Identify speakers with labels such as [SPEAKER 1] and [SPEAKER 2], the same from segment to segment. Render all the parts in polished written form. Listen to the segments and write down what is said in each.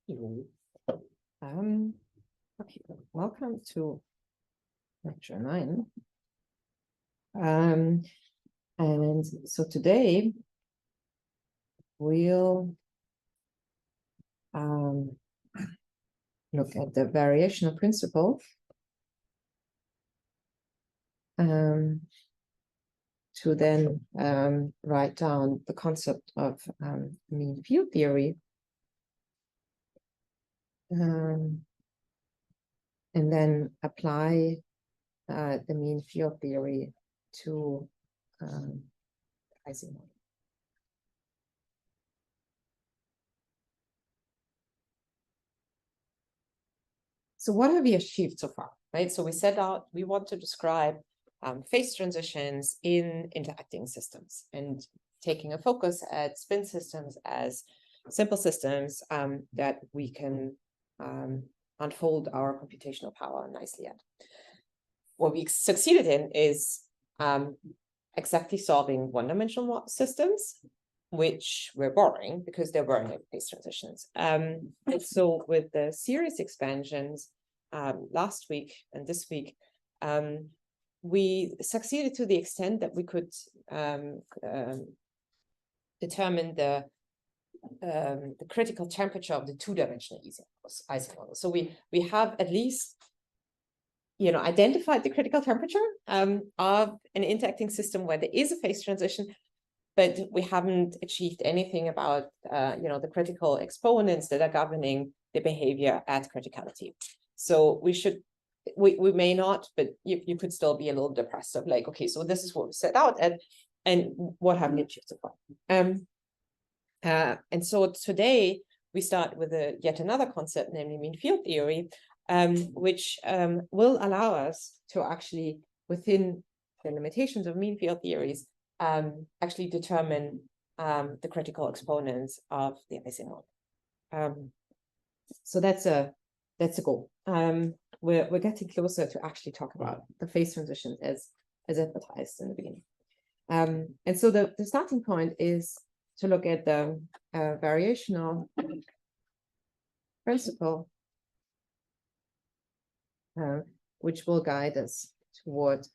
[SPEAKER 1] Hello. Okay, welcome to lecture 9. And so today we'll look at the variational principle to then write down the concept of mean field theory. And then apply the mean field theory to Ising model. So what have we achieved so far, right? So we set out, we want to describe phase transitions in interacting systems and taking a focus at spin systems as simple systems that we can unfold our computational power nicely at. What we succeeded in is exactly solving one-dimensional systems, which we're boring because they're boring at phase transitions. And so with the series expansions last week and this week, we succeeded to the extent that we could determine the critical temperature of the two-dimensional Ising model. So we have at least identified the critical temperature of an interacting system where there is a phase transition, but we haven't achieved anything about the critical exponents that are governing the behavior at criticality. So we may not, but you could still be a little depressed of like, okay, so this is what we set out at, and what have we achieved so far? And so today we start with yet another concept, namely mean field theory, which will allow us to actually, within the limitations of mean field theories, actually determine the critical exponents of the Ising model. So that's a goal. We're getting closer to actually talk about the phase transitions as advertised in the beginning. And so the starting point is to look at the variational principle, which will guide us toward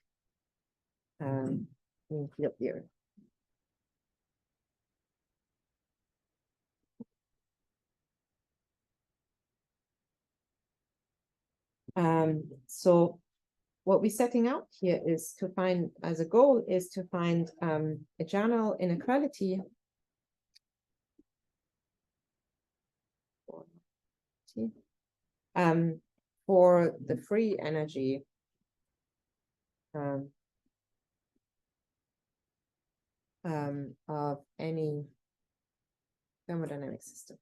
[SPEAKER 1] mean field theory. So what we're setting out here is to find, as a goal, is to find a general inequality for the free energy of any thermodynamic system.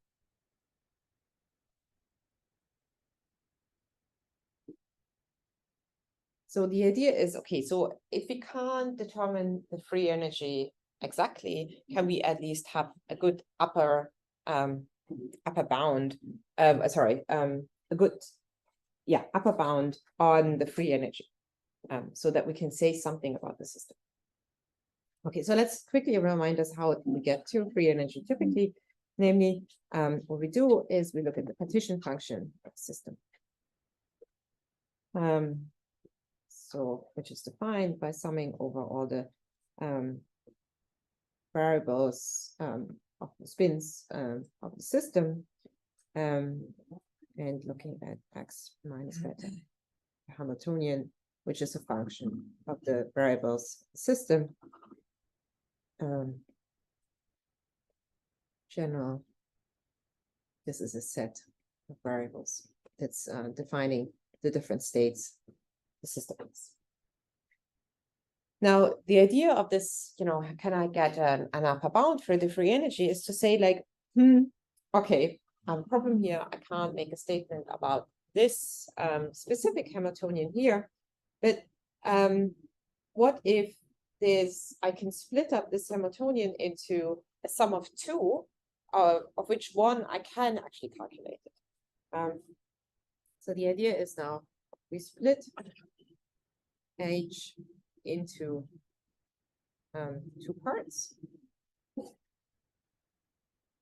[SPEAKER 1] So the idea is, okay, so if we can't determine the free energy exactly, can we at least have a good upper bound, upper bound on the free energy, so that we can say something about the system. Okay, so let's quickly remind us how we get to free energy typically. Namely, what we do is we look at the partition function of the system. So which is defined by summing over all the variables of the spins of the system, and looking at x minus beta Hamiltonian, which is a function of the variables system. General, this is a set of variables that's defining the different states the system is. Now, the idea of this, can I get an upper bound for the free energy, is to say like, okay, I have a problem here. I can't make a statement about this specific Hamiltonian here, but what if I can split up this Hamiltonian into a sum of two, of which one I can actually calculate it. So the idea is now we split H into two parts.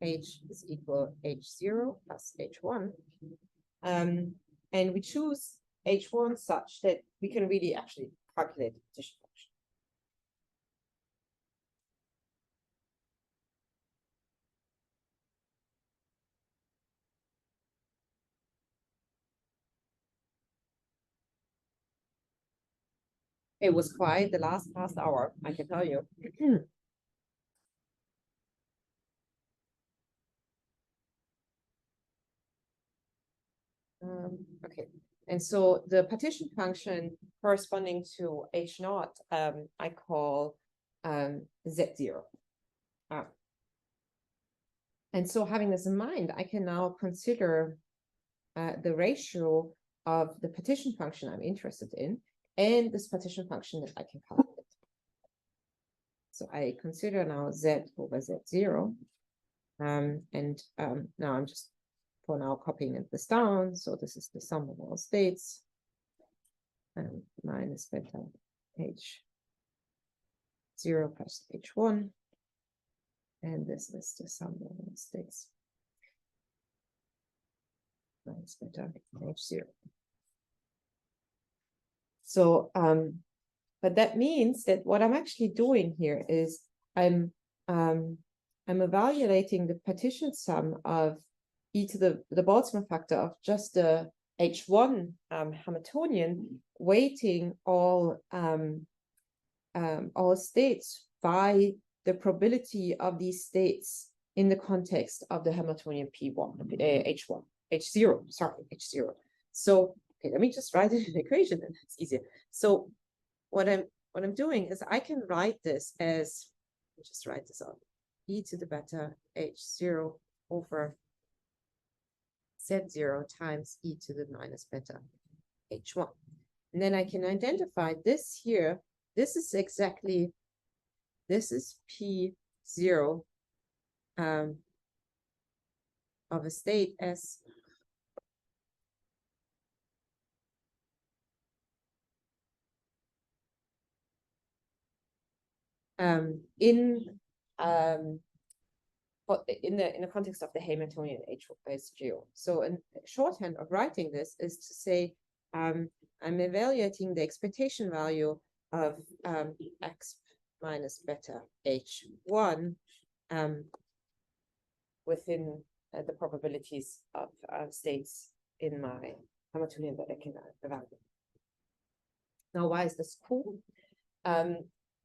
[SPEAKER 1] H is equal H0 plus H1. And we choose H1 such that we can really actually calculate the partition function. It was quiet the past hour, I can tell you. Okay, and so the partition function corresponding to H naught, I call Z0. And so having this in mind, I can now consider the ratio of the partition function I'm interested in and this partition function that I can calculate. So I consider now Z over Z0. And now I'm just for now copying this down. So this is the sum of all states. And minus beta H0 plus H1. And this is the sum of all states. Minus beta H0. So, but that means that what I'm actually doing here is I'm evaluating the partition sum of e to the Boltzmann factor of just the H1 Hamiltonian, weighting all states by the probability of these states in the context of the Hamiltonian H0. H0. So okay, let me just write it in the equation, and it's easier. So what I'm doing is I can write this as, just write this out, e to the beta H0 over Z0 times e to the minus beta H1. And then I can identify this here. This is P0 of a state S in the context of the Hamiltonian H0. So in shorthand of writing this is to say I'm evaluating the expectation value of x minus beta H1 within the probabilities of states in my Hamiltonian that I can evaluate. Now, why is this cool?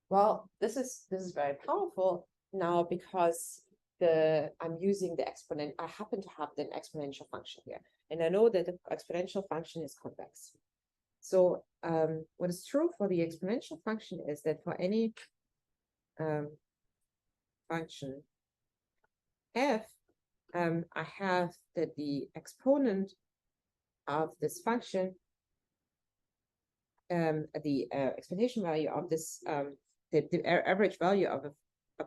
[SPEAKER 1] Well, this is very powerful now because I'm using the exponent. I happen to have the exponential function here, and I know that the exponential function is convex. So what is true for the exponential function is that for any function f, I have that the exponent of this function, the expectation value of this, the average value of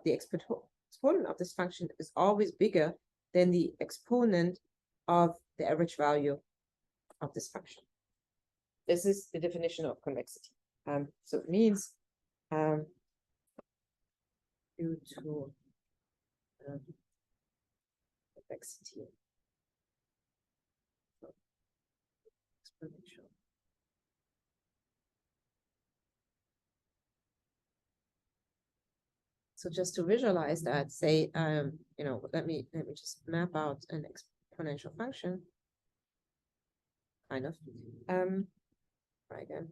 [SPEAKER 1] the exponent of this function is always bigger than the exponent of the average value of this function. This is the definition of convexity. So it means due to convexity exponential. So just to visualize that, say, let me just map out an exponential function. Kind of. Try again.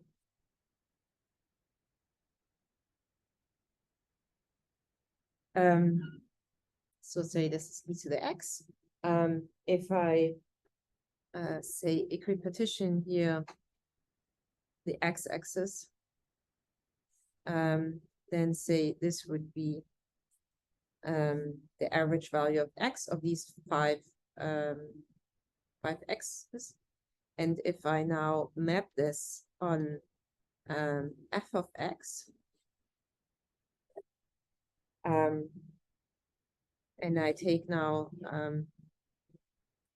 [SPEAKER 1] So say this is e to the x. If I say equipartition here the x-axis, then say this would be the average value of x of these five x's. And if I now map this on f of x, and I take now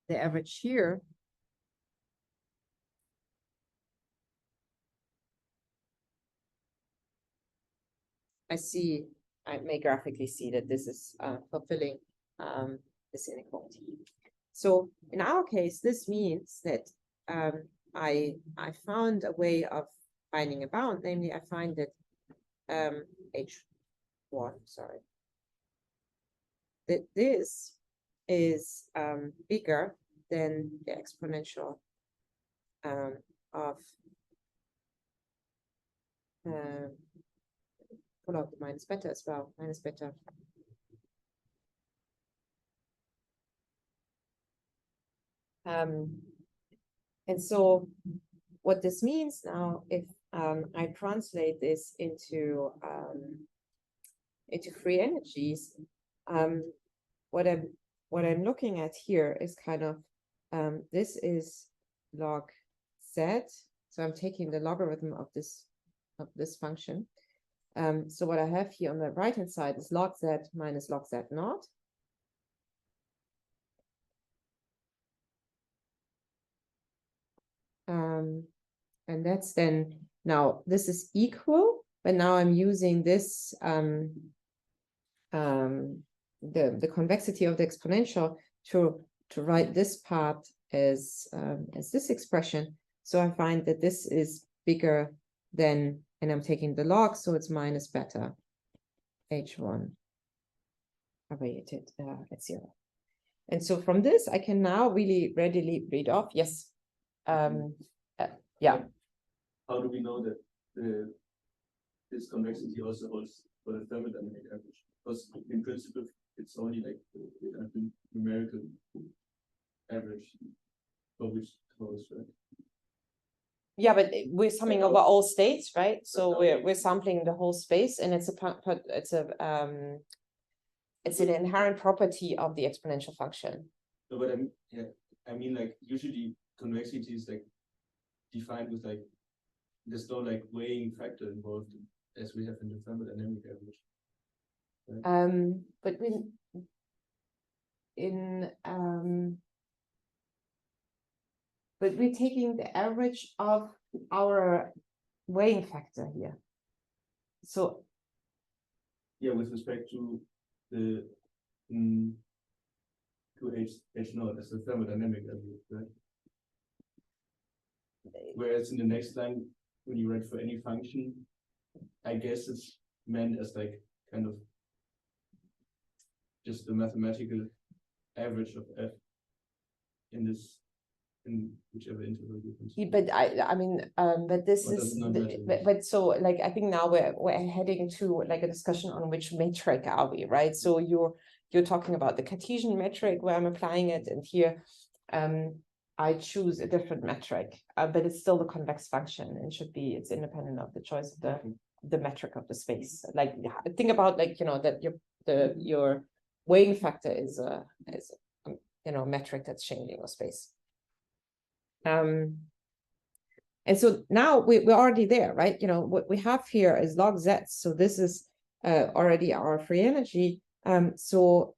[SPEAKER 1] the average here, I may graphically see that this is fulfilling this inequality. So in our case, this means that I found a way of finding a bound, namely I find that H1, sorry, that this is bigger than the exponential of pull out the minus beta as well, minus beta. And so what this means now, if I translate this into free energies, what I'm looking at here is kind of this is log z. So I'm taking the logarithm of this function. So what I have here on the right hand side is log z minus log z naught. And that's then, now this is equal, but now I'm using this the convexity of the exponential to write this part as this expression. So I find that this is bigger than, and I'm taking the log, so it's minus beta H1 evaluated at 0. And so from this, I can now really readily read off, yes. Yeah.
[SPEAKER 2] How do we know that this convexity also holds for the thermodynamic average? Because in principle, it's only like the numerical average for which it holds, right?
[SPEAKER 1] Yeah, but we're summing over all states, right? So we're sampling the whole space, and it's an inherent property of the exponential function.
[SPEAKER 2] No, but I mean, like usually convexity is like defined with like there's no like weighing factor involved as we have in the thermodynamic average. Right?
[SPEAKER 1] But but we're taking the average of our weighing factor here. So
[SPEAKER 2] yeah, with respect to the to H naught as the thermodynamic average, right? Whereas in the next line, when you write for any function, I guess it's meant as like kind of just the mathematical average of f in whichever interval you consider.
[SPEAKER 1] But I mean, but this is, but so like I think now we're heading to like a discussion on which metric are we, right? So you're talking about the Cartesian metric where I'm applying it, and here I choose a different metric, but it's still the convex function and it's independent of the choice of the metric of the space. Like think about like, you know, that your weighing factor is a metric that's changing a space. And so now we're already there, right? You know, what we have here is log z. So this is already our free energy. So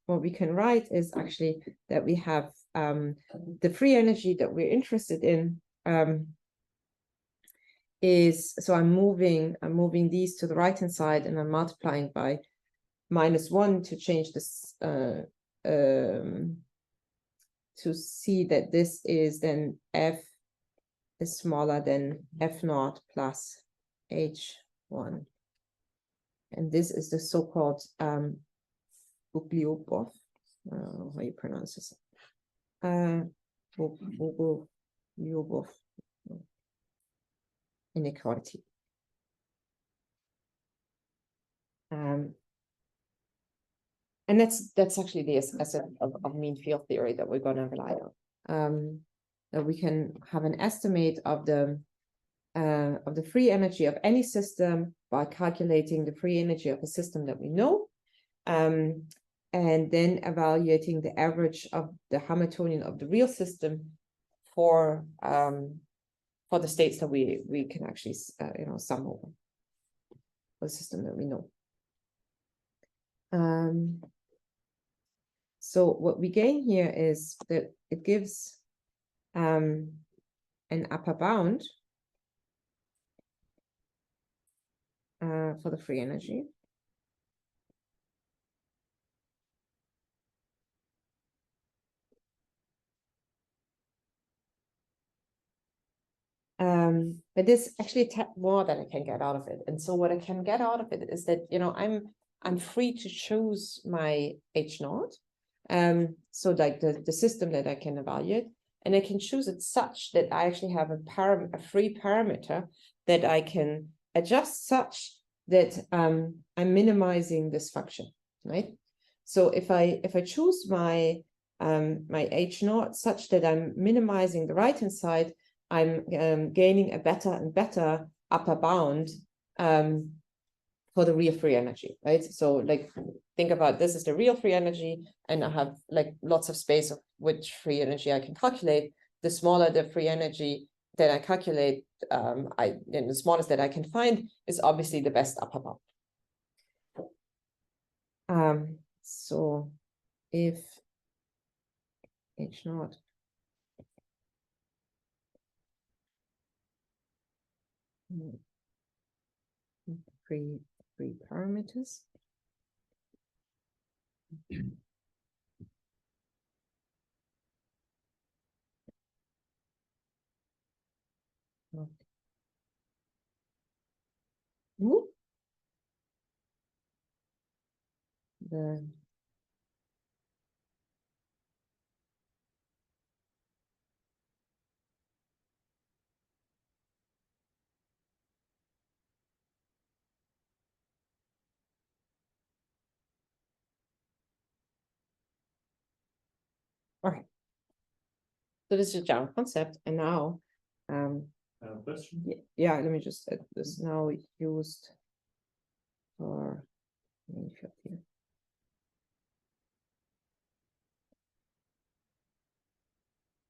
[SPEAKER 1] what we can write is actually that we have the free energy that we're interested in is, so I'm moving these to the right hand side, and I'm multiplying by -1 to change this to see that this is then f is smaller than f naught plus h1. And this is the so-called Bogoliubov, how you pronounce this? Bogoliubov inequality. And that's actually the essence of mean field theory that we're going to rely on. That we can have an estimate of the free energy of any system by calculating the free energy of a system that we know, and then evaluating the average of the Hamiltonian of the real system for the states that we can actually sum over for the system that we know. So what we gain here is that it gives an upper bound for the free energy. But there's actually more that I can get out of it. And so what I can get out of it is that, you know, I'm free to choose my H naught. So like the system that I can evaluate, and I can choose it such that I actually have a free parameter that I can adjust such that I'm minimizing this function, right? So if I choose my my H naught such that I'm minimizing the right hand side, I'm gaining a better and better upper bound for the real free energy, right? So like think about this is the real free energy, and I have like lots of space of which free energy I can calculate. The smaller the free energy that I calculate, and the smallest that I can find is obviously the best upper bound. So if H naught free parameters. Ooh. The okay. So this is a general concept, and now
[SPEAKER 2] Question?
[SPEAKER 1] yeah, let me just add this now used for here.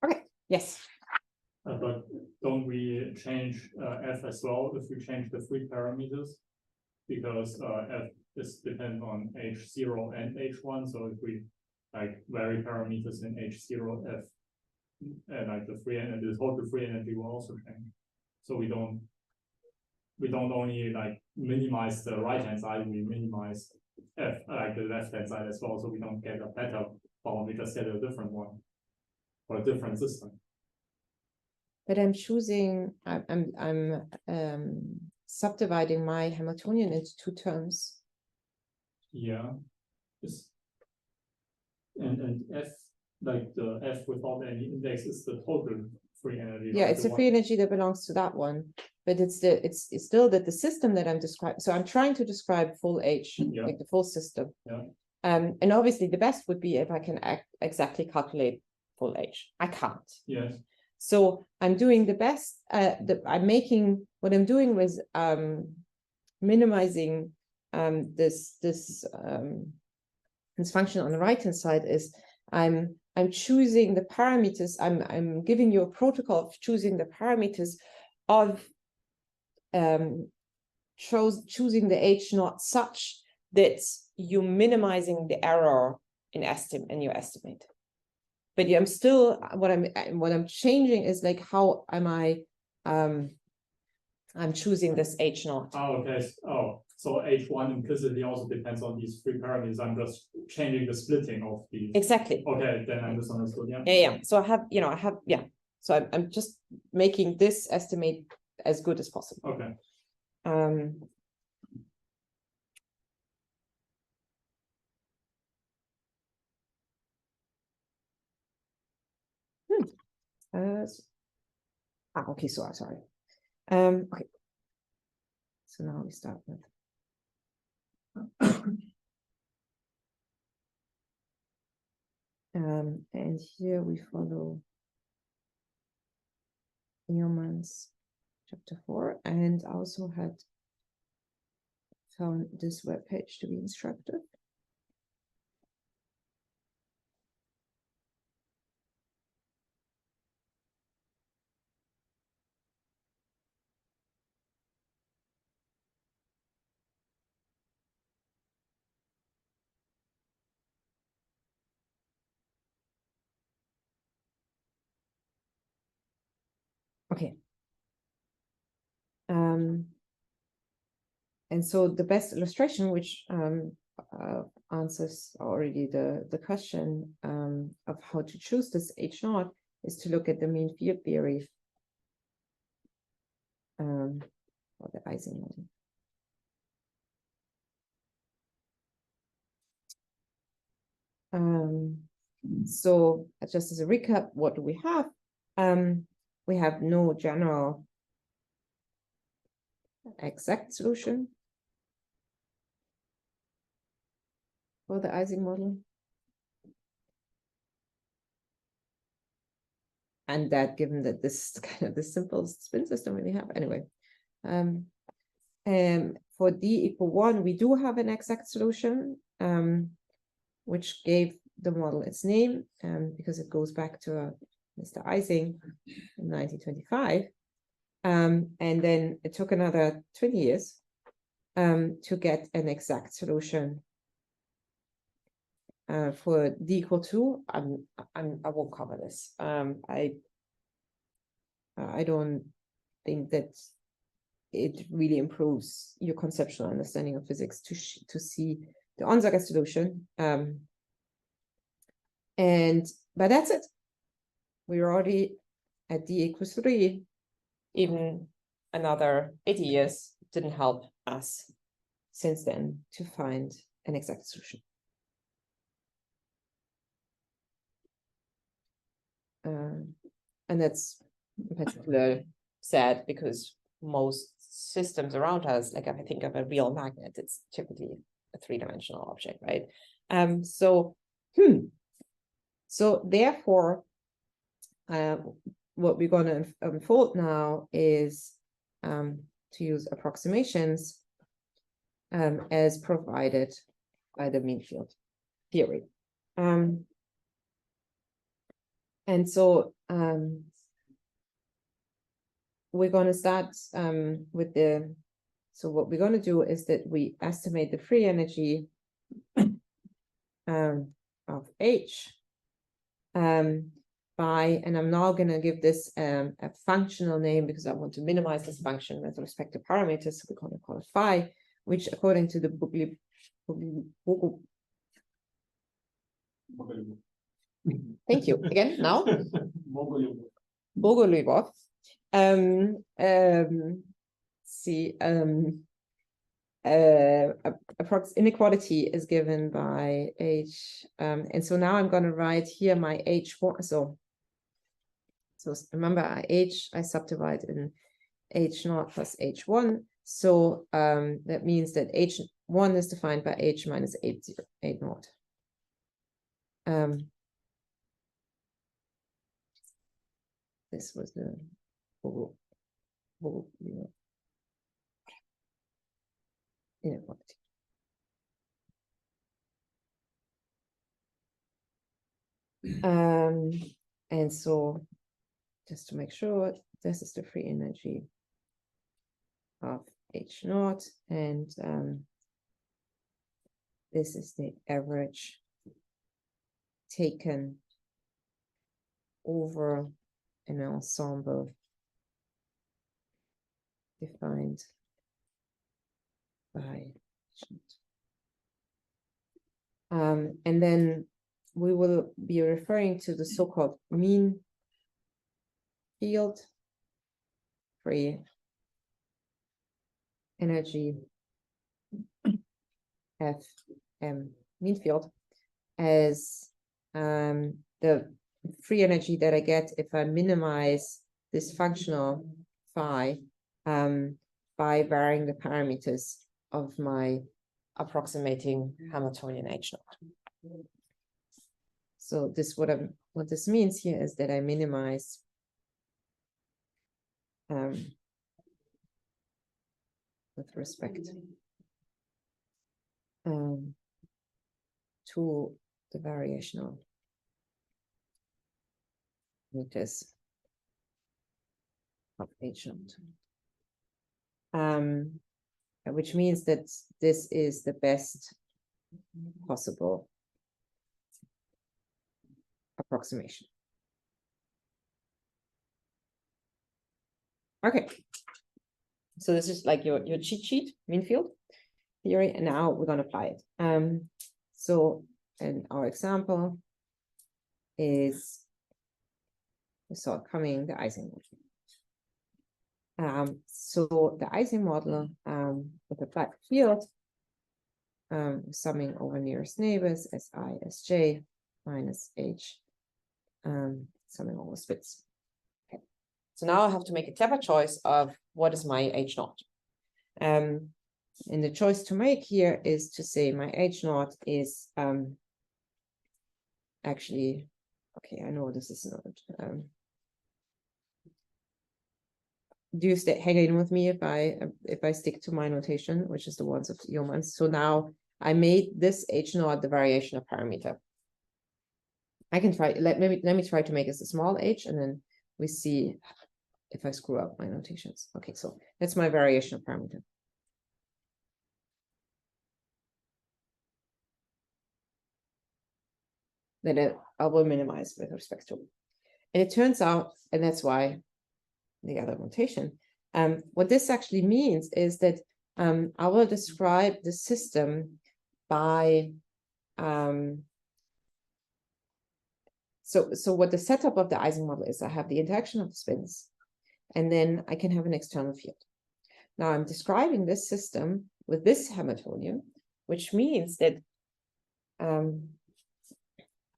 [SPEAKER 1] Okay, yes.
[SPEAKER 3] But don't we change f as well if we change the free parameters? Because f is dependent on h0 and h1. So if we like vary parameters in h0, f and like the free energy, the total free energy will also change. So we don't only like minimize the right hand side, we minimize f like the left hand side as well. So we don't get a better bound, we just get a different one for a different system.
[SPEAKER 1] But I'm choosing, I'm subdividing my Hamiltonian into two terms.
[SPEAKER 3] Yeah. And f, like the f without any index is the total free energy.
[SPEAKER 1] Yeah,
[SPEAKER 3] right?
[SPEAKER 1] it's the free energy that belongs to that one, but it's still that the system that I'm describing. So I'm trying to describe full H,
[SPEAKER 3] Yeah.
[SPEAKER 1] like the full system.
[SPEAKER 3] Yeah.
[SPEAKER 1] And obviously the best would be if I can exactly calculate full H. I can't.
[SPEAKER 3] Yes.
[SPEAKER 1] So I'm doing the best. I'm making what I'm doing with minimizing this function on the right hand side is I'm choosing the parameters. I'm giving you a protocol of choosing the parameters of choosing the H naught such that you're minimizing the error in your estimate. But yeah, I'm still what I'm changing is like how am I I'm choosing this H naught.
[SPEAKER 3] Oh, okay. Oh, so H1 implicitly also depends on these three parameters. I'm just changing the splitting of these.
[SPEAKER 1] Exactly.
[SPEAKER 3] Okay, then I misunderstood. Yeah.
[SPEAKER 1] Yeah. So I have, So I'm just making this estimate as good as possible.
[SPEAKER 3] Okay.
[SPEAKER 1] Okay, so I'm sorry. Okay. So now we start with and here we follow Yeomans chapter 4, and also had found this webpage to be instructive. Okay. And so the best illustration, which answers already the question of how to choose this H naught, is to look at the mean field theory. for the Ising model. So just as a recap, what do we have? We have no general exact solution for the Ising model. And that, given that this is kind of the simplest spin system we have anyway. For D=1, we do have an exact solution, which gave the model its name, because it goes back to Mr. Ising in 1925. And then it took another 20 years to get an exact solution for D=2. I won't cover this. I don't think that it really improves your conceptual understanding of physics to see the Onsager solution. But that's it. We're already at D=3. Even another 80 years didn't help us since then to find an exact solution. And that's in particular sad because most systems around us, like if I think of a real magnet, it's typically a three-dimensional object, right? So therefore, what we're going to unfold now is to use approximations as provided by the mean field theory. And so we're going to start with so what we're going to do is that we estimate the free energy of H and I'm now going to give this a functional name because I want to minimize this function with respect to parameters. So we're going to call it phi, which according to the thank you again now Bogoliubov. Inequality is given by H, and so now I'm going to write here my H1. So remember, I subdivide in H0 plus H1. So that means that H1 is defined by H minus H0. This was the inequality. And so just to make sure, this is the free energy of H0, and this is the average taken over an ensemble defined by and then we will be referring to the so-called mean field free energy FM mean field as the free energy that I get if I minimize this functional phi by varying the parameters of my approximating Hamiltonian H0. So this what this means here is that I minimize with respect to the variational meters of H0. Which means that this is the best possible approximation. Okay, so this is like your cheat sheet, mean field theory, and now we're going to apply it. So, and our example is we saw it coming, the Ising So the Ising model with the flat field, summing over nearest neighbors, Si, Sj, minus H, summing over spins. Okay. So now I have to make a clever choice of what is my H naught. And the choice to make here is to say my H naught is actually, okay, I know this is not, do you stay hanging with me if I stick to my notation, which is the ones of Yeomans? So now I made this H naught the variation of parameter. I can try, let me try to make this a small h, and then we see if I screw up my notations. Okay, so that's my variation of parameter. Then I will minimize with respect to. And it turns out, and that's why the other notation, what this actually means is that I will describe the system by, so what the setup of the Ising model is, I have the interaction of the spins, and then I can have an external field. Now I'm describing this system with this Hamiltonian, which means that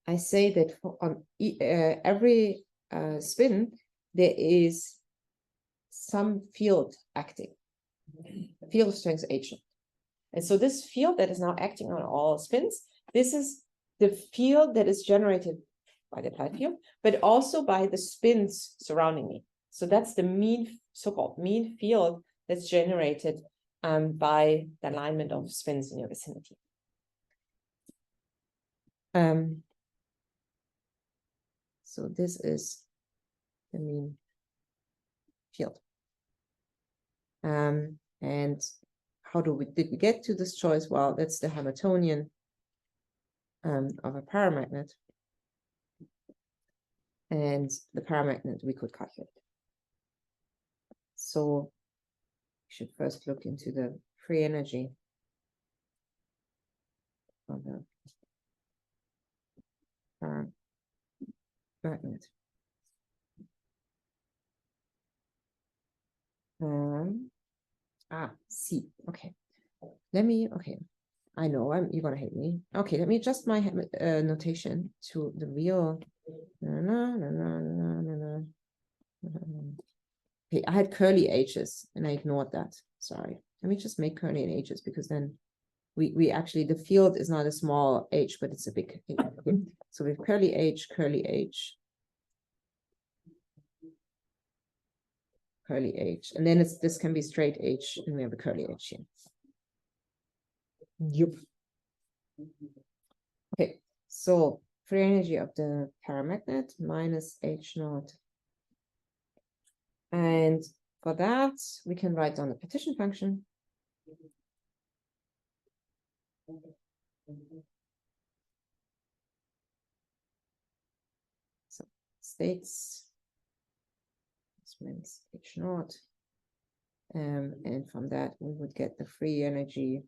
[SPEAKER 1] I say that on every spin, there is some field acting, a field of strength H. And so this field that is now acting on all spins, this is the field that is generated by the applied field, but also by the spins surrounding me. So that's the mean, so-called mean field that's generated by the alignment of spins in your vicinity. So this is the mean field. And how did we get to this choice? Well, that's the Hamiltonian of a paramagnet. And the paramagnet we could calculate. So we should first look into the free energy of the paramagnet. C. Okay. Let me, okay. I know you're gonna hate me. Okay, let me adjust my notation to the real. Okay, I had curly H's and I ignored that. Sorry. Let me just make curly H's because then we actually, the field is not a small h, but it's a big H. So we have curly H, curly H, curly H, and then this can be straight H, and we have a curly H here. Yep. Okay, so free energy of the paramagnet minus H naught. And for that, we can write down the partition function. So states, this means H naught. And from that, we would get the free energy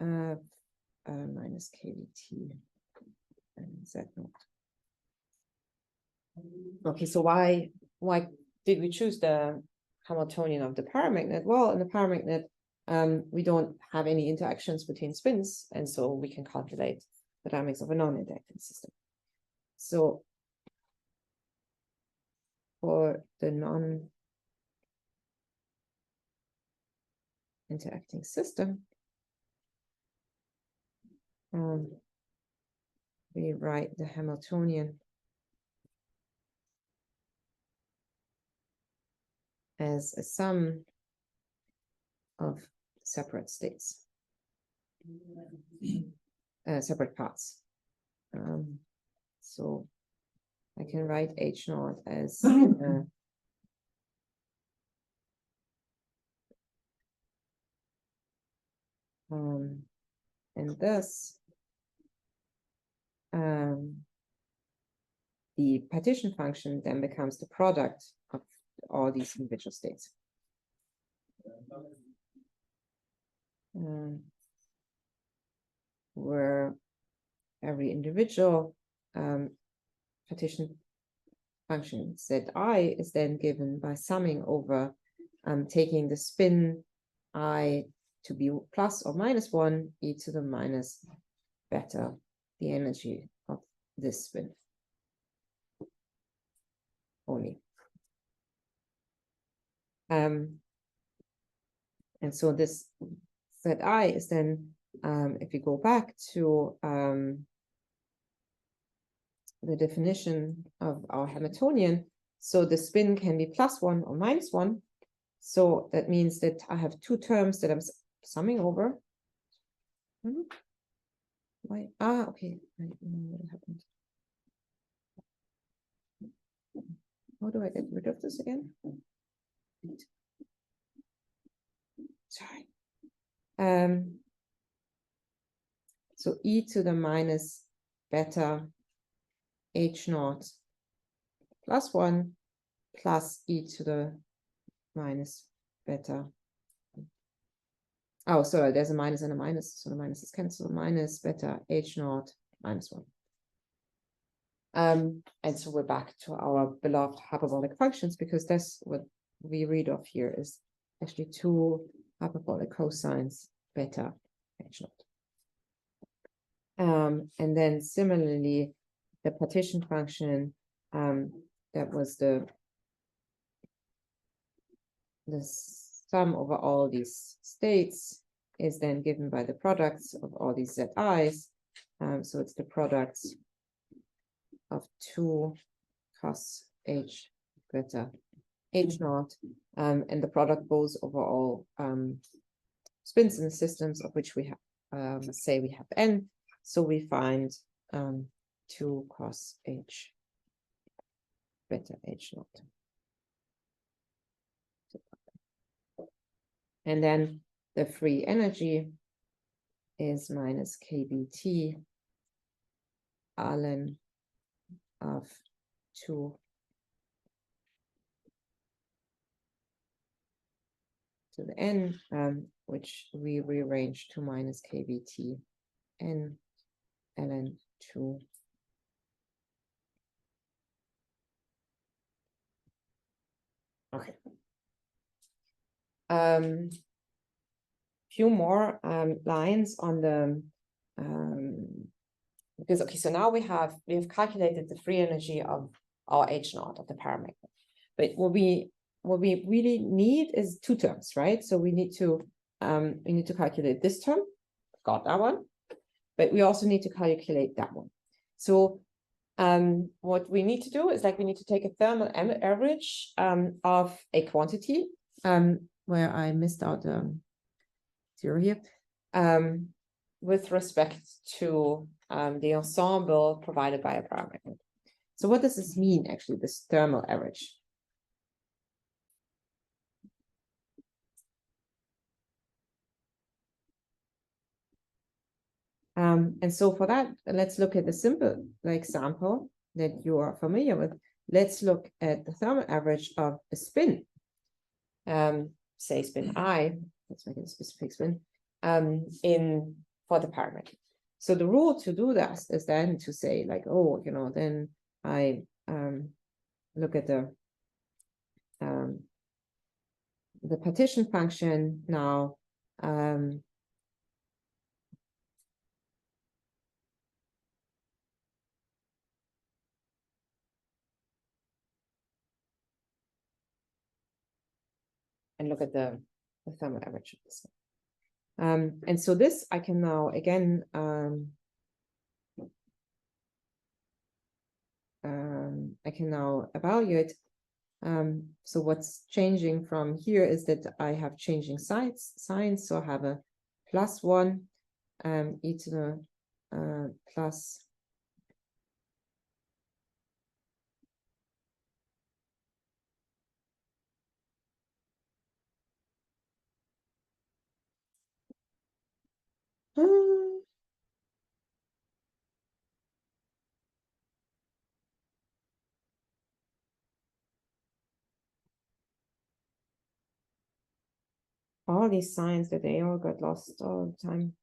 [SPEAKER 1] of minus KVT and Z naught. Okay, so why did we choose the Hamiltonian of the paramagnet? Well, in the paramagnet, we don't have any interactions between spins, and so we can calculate the dynamics of a non-interacting system. So for the non-interacting system, we write the Hamiltonian as a sum of separate states, separate parts. So I can write H naught as and thus the partition function then becomes the product of all these individual states. Where every individual partition function Zi is then given by summing over taking the spin I to be plus or minus 1, e to the minus beta, the energy of this spin only. And so this Zi is then, if you go back to the definition of our Hamiltonian, so the spin can be +1 or -1. So that means that I have two terms that I'm summing over. Why? Ah, okay. I don't know what happened. How do I get rid of this again? Sorry. So e to the minus beta h0 plus 1 plus e to the minus beta. Oh, sorry, there's a minus and a minus, so the minus is cancelled. Minus beta h0 minus 1. And so we're back to our beloved hyperbolic functions, because that's what we read off here is actually two hyperbolic cosines beta h0. And then similarly, the partition function, that was the sum over all these states is then given by the products of all these zi's. So it's the products of 2 cos h beta h0, and the product goes over all spins in the systems of which we have, say we have n. So we find 2 cos h beta h0. And then the free energy is minus kBt ln of 2 to the n, which we rearrange to minus kBt n ln 2 . Okay. Few more lines on the because okay, so now we have calculated the free energy of our h0 of the paramagnet, but what we really need is two terms, right? So we need to calculate this term, got that one, but we also need to calculate that one. So what we need to do is we need to take a thermal average of a quantity, where I missed out 0 here, with respect to the ensemble provided by a paramagnet. So what does this mean, actually, this thermal average? And so for that, let's look at the simple example that you are familiar with. Let's look at the thermal average of a spin, say spin I, let's make it a specific spin, for the paramagnet. So the rule to do that is then to say then I look at the partition function now, and look at the thermal average of this. And so this I can now again I can now evaluate. So what's changing from here is that I have changing signs. So I have a +1 e to the plus all these signs that they all got lost all the time.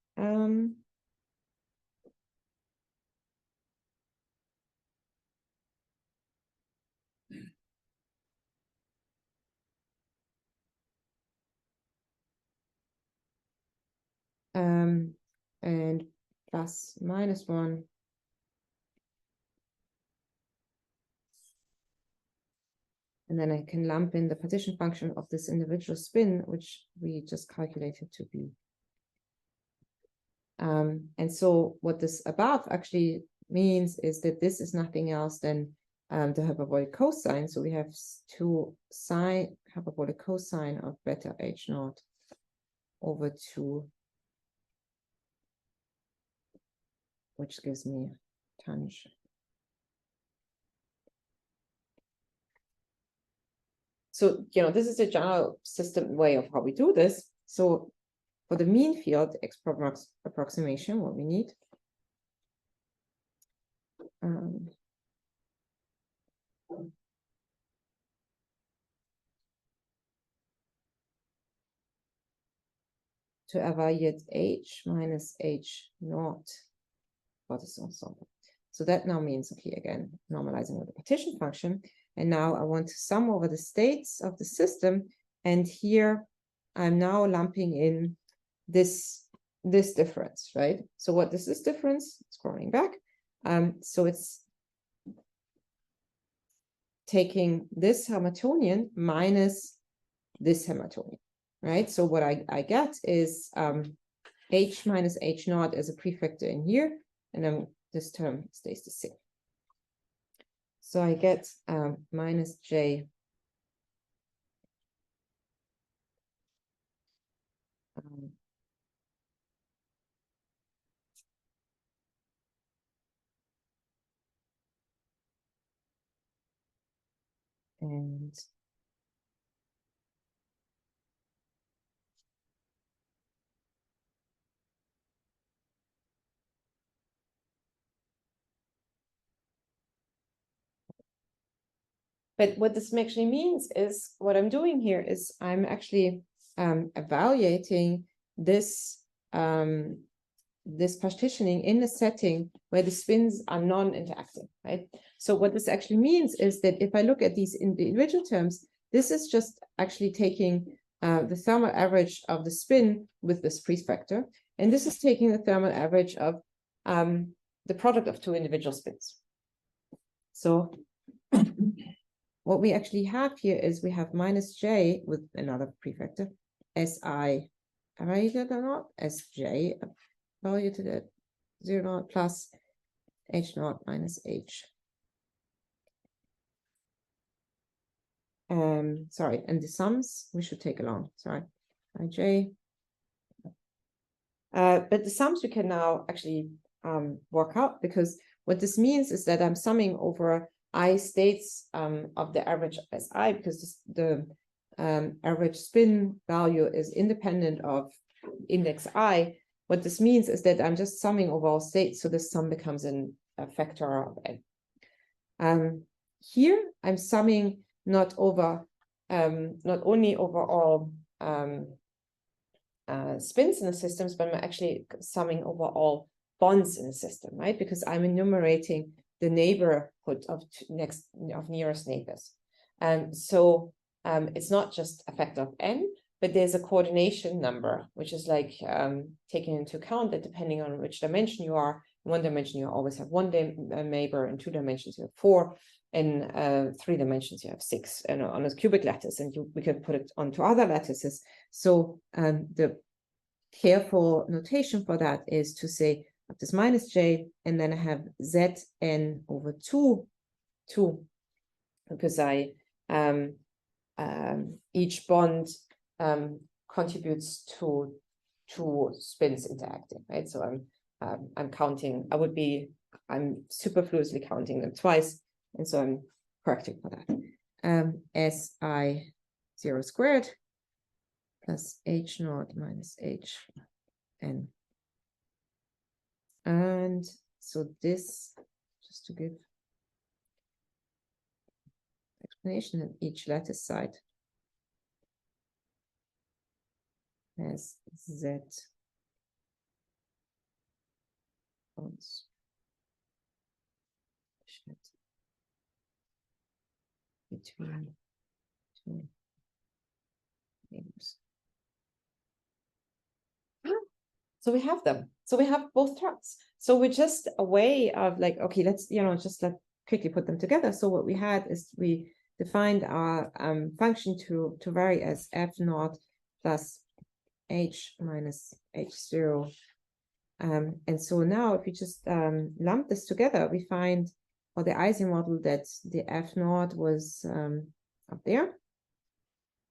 [SPEAKER 1] and plus minus 1. And then I can lump in the partition function of this individual spin, which we just calculated to be. And so what this above actually means is that this is nothing else than the hyperbolic cosine. So we have two sine, hyperbolic cosine of beta H naught over 2, which gives me tangent. So, this is a general system way of how we do this. So for the mean field approximation, what we need, to evaluate H minus H naught for this ensemble. So that now means, okay, again, normalizing with the partition function. And now I want to sum over the states of the system. And here I'm now lumping in this difference, right? So what is this difference? Scrolling back. So it's taking this Hamiltonian minus this Hamiltonian, right? So what I get is H minus H naught as a prefactor in here, and then this term stays the same. So I get minus J and but what this actually means is what I'm doing here is I'm actually evaluating this this partitioning in a setting where the spins are non-interacting, right? So what this actually means is that if I look at these individual terms, this is just actually taking the thermal average of the spin with this prefactor, and this is taking the thermal average of the product of two individual spins. So what we actually have here is we have minus J with another prefactor, Si evaluated or not, Sj value to the 0 naught plus H naught minus H. Sorry, and the sums we should take along. Sorry, Ij. But the sums we can now actually work out, because what this means is that I'm summing over I states of the average of Si, because the average spin value is independent of index I. What this means is that I'm just summing over all states, so this sum becomes a factor of n. Here I'm summing not only over all spins in the systems, but I'm actually summing over all bonds in the system, right? Because I'm enumerating the neighborhood of nearest neighbors. So it's not just a factor of n, but there's a coordination number, which is like taking into account that depending on which dimension you are, in one dimension you always have one neighbor, in 2 dimensions you have 4, in 3 dimensions you have 6, and on a cubic lattice, and we can put it onto other lattices. So the careful notation for that is to say this minus J, and then I have Zn over 2, because I each bond contributes to 2 spins interacting, right? So I'm counting, I'm superfluously counting them twice, and so I'm correcting for that. Si 0 squared plus H naught minus H n. And so this, just to give explanation, in each lattice side has Z bonds between 2 neighbors. So we have them. So we have both terms. So we're just a way of like, okay, let's, just quickly put them together. So what we had is we defined our function to vary as f naught plus h minus h0. And so now if we just lump this together, we find for the Ising model that the f naught was up there.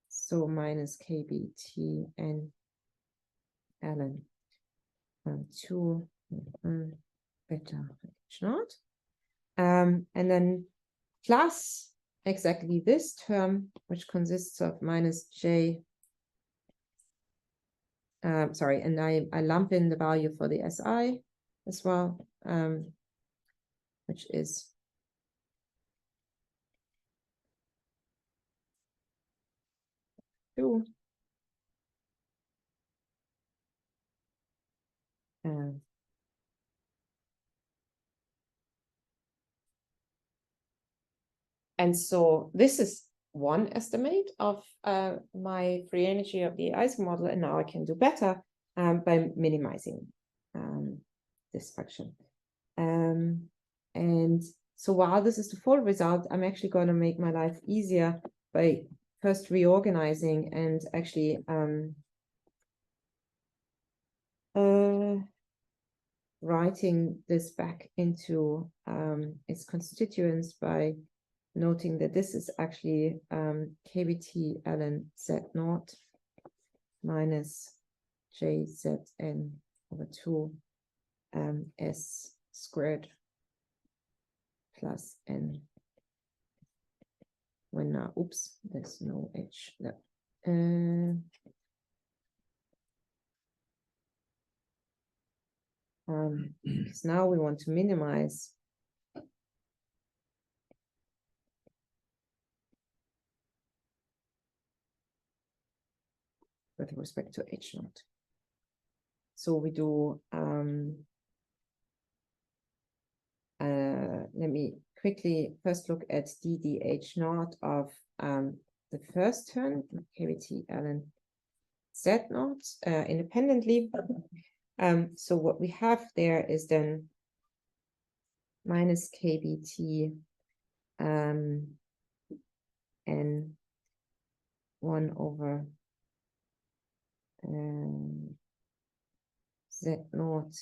[SPEAKER 1] So minus kbt and ln 2 beta h naught. And then plus exactly this term, which consists of minus j. Sorry, and I lump in the value for the SI as well, which is two. And so this is one estimate of my free energy of the Ising model, and now I can do better by minimizing this function. And so while this is the full result, I'm actually going to make my life easier by first reorganizing and actually writing this back into its constituents by noting that this is actually kbt ln z naught minus jzn over 2 s squared plus n when now, oops, there's no h there. Because now we want to minimize with respect to h naught. So we do, let me quickly first look at ddh naught of the first term, kbt ln z naught independently. So what we have there is then minus kbt n 1 over z naught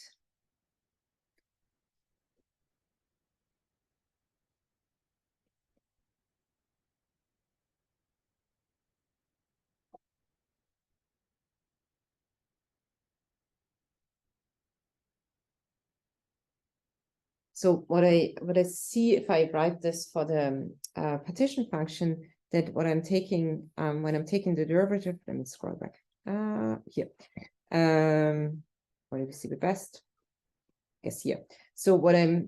[SPEAKER 1] So what I see if I write this for the partition function, that what I'm taking when I'm taking the derivative, let me scroll back here. What do we see the best? Yes, here. So what I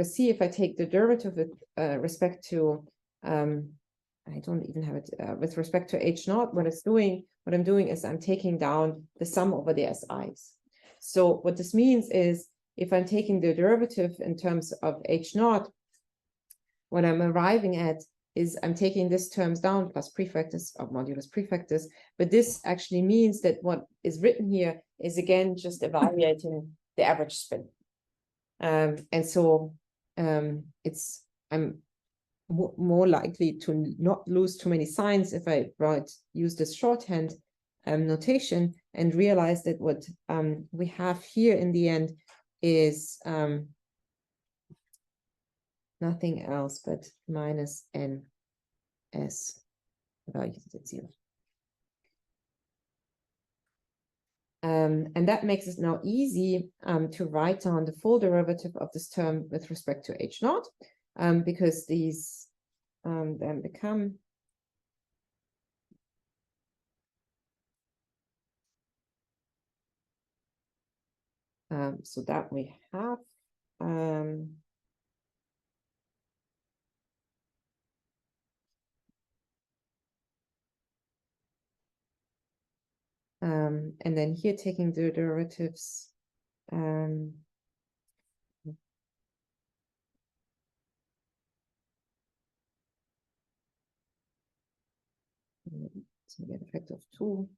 [SPEAKER 1] see if I take the derivative with respect to I don't even have it with respect to h naught. What I'm doing is I'm taking down the sum over the si's. So what this means is if I'm taking the derivative in terms of h naught, what I'm arriving at is I'm taking this terms down plus prefactors of modulus prefactors, but this actually means that what is written here is again just evaluating the average spin. And so I'm more likely to not lose too many signs if I use this shorthand notation and realize that what we have here in the end is nothing else but minus n s values at 0. And that makes it now easy to write down the full derivative of this term with respect to h naught, because these then become so that we have and then here taking the derivatives so we get a factor of 2.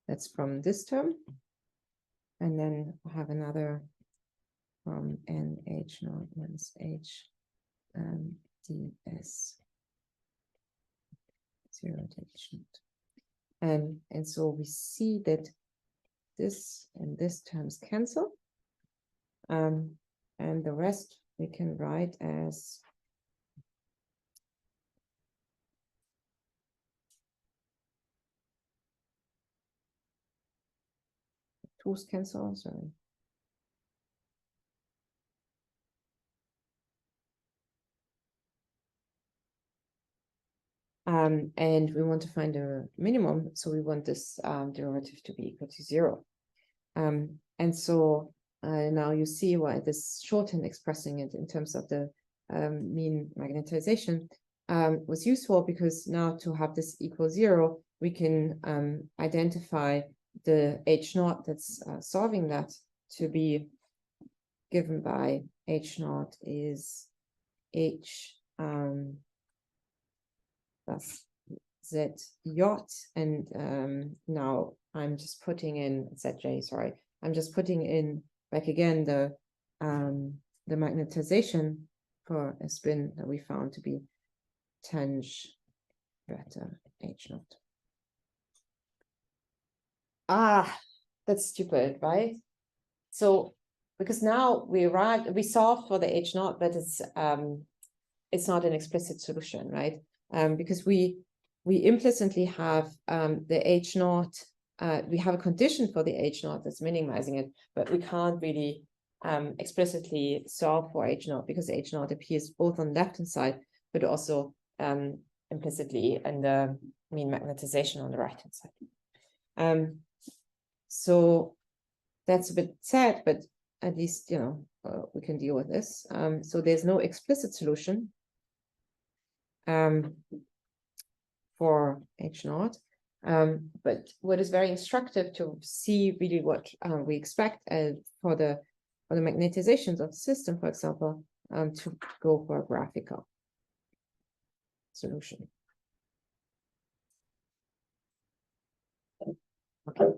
[SPEAKER 1] That's from this term. And then I have another from NH naught minus H ds 0 to H naught. And so we see that this and this terms cancel. And the rest we can write as two's cancel, sorry. And we want to find a minimum, so we want this derivative to be equal to 0. And so now you see why this shorthand expressing it in terms of the mean magnetization was useful, because now to have this equal 0, we can identify the H naught that's solving that to be given by H naught is H plus Z yacht, and now I'm just putting in ZJ, sorry. I'm just putting in back again the magnetization for a spin that we found to be tang beta H naught. Ah, that's stupid, right? So because now we solved for the H naught, but it's not an explicit solution, right? Because we implicitly have the H naught. We have a condition for the H naught that's minimizing it, but we can't really explicitly solve for H naught, because H naught appears both on the left-hand side, but also implicitly in the mean magnetization on the right-hand side. So that's a bit sad, but at least, you know, we can deal with this. So there's no explicit solution for H naught. But what is very instructive to see really what we expect for the magnetizations of the system, for example, to go for a graphical solution. Okay.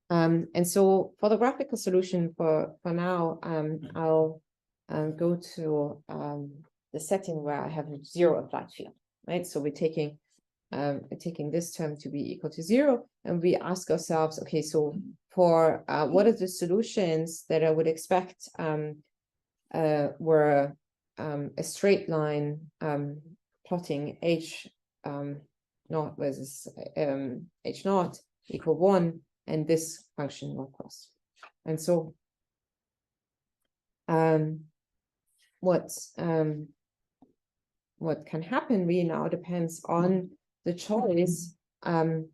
[SPEAKER 1] And so for the graphical solution for now, I'll go to the setting where I have 0 applied field, right? So we're taking this term to be equal to 0, and we ask ourselves, okay, so for what are the solutions that I would expect were a straight line plotting H naught versus H naught equal 1, and this function will cross. And so what can happen really now depends on the choice of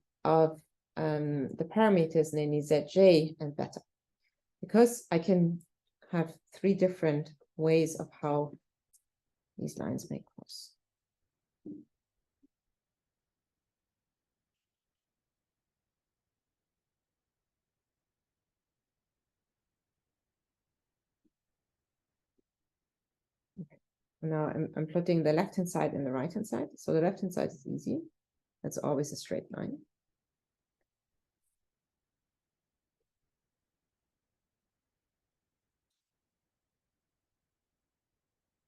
[SPEAKER 1] the parameters, namely Zj and beta, because I can have 3 different ways of how these lines may cross. Now I'm plotting the left-hand side and the right-hand side. So the left-hand side is easy. That's always a straight line.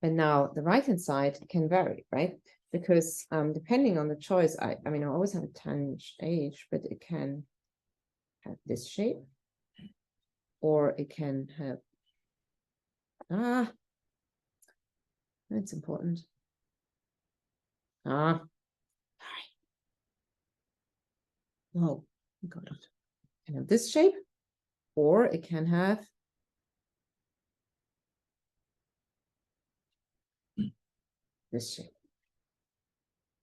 [SPEAKER 1] And now the right-hand side can vary, right? Because depending on the choice, I mean, I always have a tangent H, but it can have this shape, or it can have, that's important. Oh, got it. It can have this shape, or it can have this shape.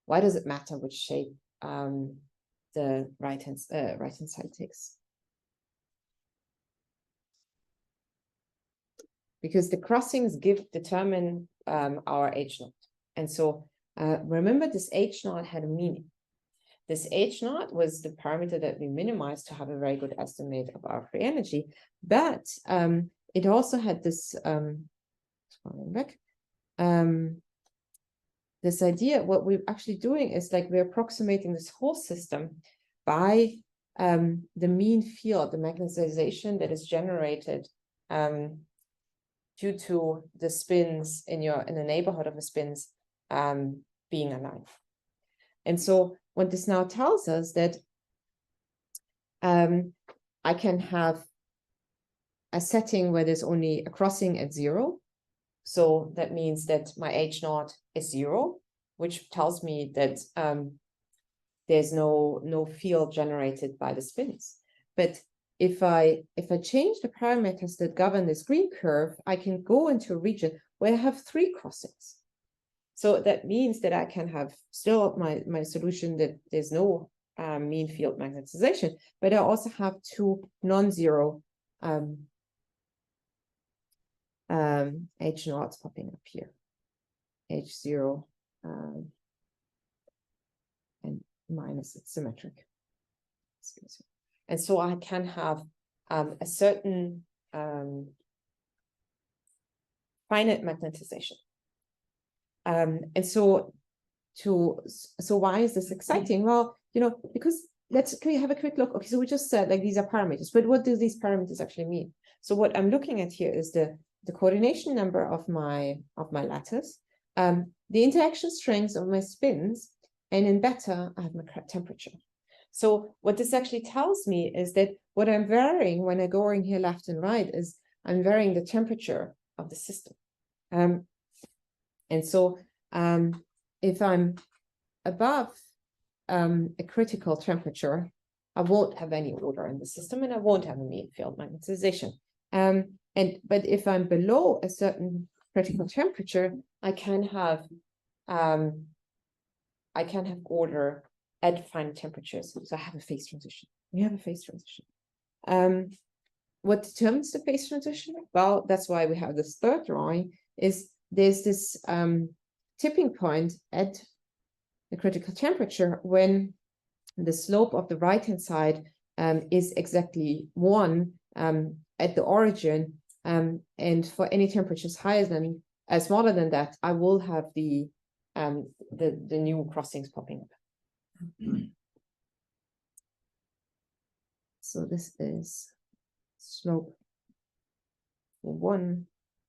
[SPEAKER 1] Why does it matter which shape the right-hand side takes? Because the crossings determine our H naught. And so remember, this H naught had a meaning. This H naught was the parameter that we minimized to have a very good estimate of our free energy, but it also had this back. This idea, what we're actually doing is like we're approximating this whole system by the mean field, the magnetization that is generated due to the spins in the neighborhood of the spins being aligned. And so what this now tells us that I can have a setting where there's only a crossing at 0. So that means that my H0 is 0, which tells me that there's no field generated by the spins. But if I change the parameters that govern this green curve, I can go into a region where I have 3 crossings. So that means that I can have still my solution that there's no mean field magnetization, but I also have 2 non-zero H0s popping up here, H0 and minus, it's symmetric. And so I can have a certain finite magnetization. And so why is this exciting? Well, because can we have a quick look? Okay, so we just said like these are parameters, but what do these parameters actually mean? So what I'm looking at here is the coordination number of my lattice, the interaction strengths of my spins, and in beta, I have my temperature. So what this actually tells me is that what I'm varying when I go in here left and right is I'm varying the temperature of the system. And so if I'm above a critical temperature, I won't have any order in the system and I won't have a mean field magnetization. But if I'm below a certain critical temperature, I can have order at finite temperatures. So I have a phase transition. We have a phase transition. What determines the phase transition? Well, that's why we have this third drawing, is there's this tipping point at the critical temperature when the slope of the right-hand side is exactly 1 at the origin, and for any temperatures smaller than that, I will have the new crossings popping up. So this is slope 1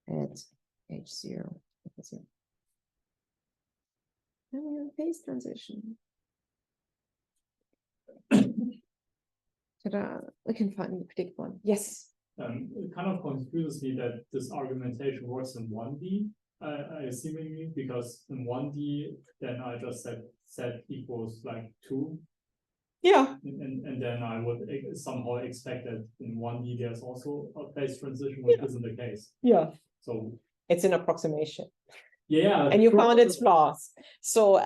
[SPEAKER 1] at H0. Then we have a phase transition. Ta-da! We can finally predict one. Yes.
[SPEAKER 3] It kind of confuses me that this argumentation works in 1D, assumingly, because in 1D, then I just said Z equals like 2.
[SPEAKER 1] Yeah.
[SPEAKER 3] And then I would somehow expect that in 1D there's also a phase transition, which isn't the case.
[SPEAKER 1] Yeah.
[SPEAKER 3] So
[SPEAKER 1] it's an approximation.
[SPEAKER 3] Yeah.
[SPEAKER 1] And you found its flaws. So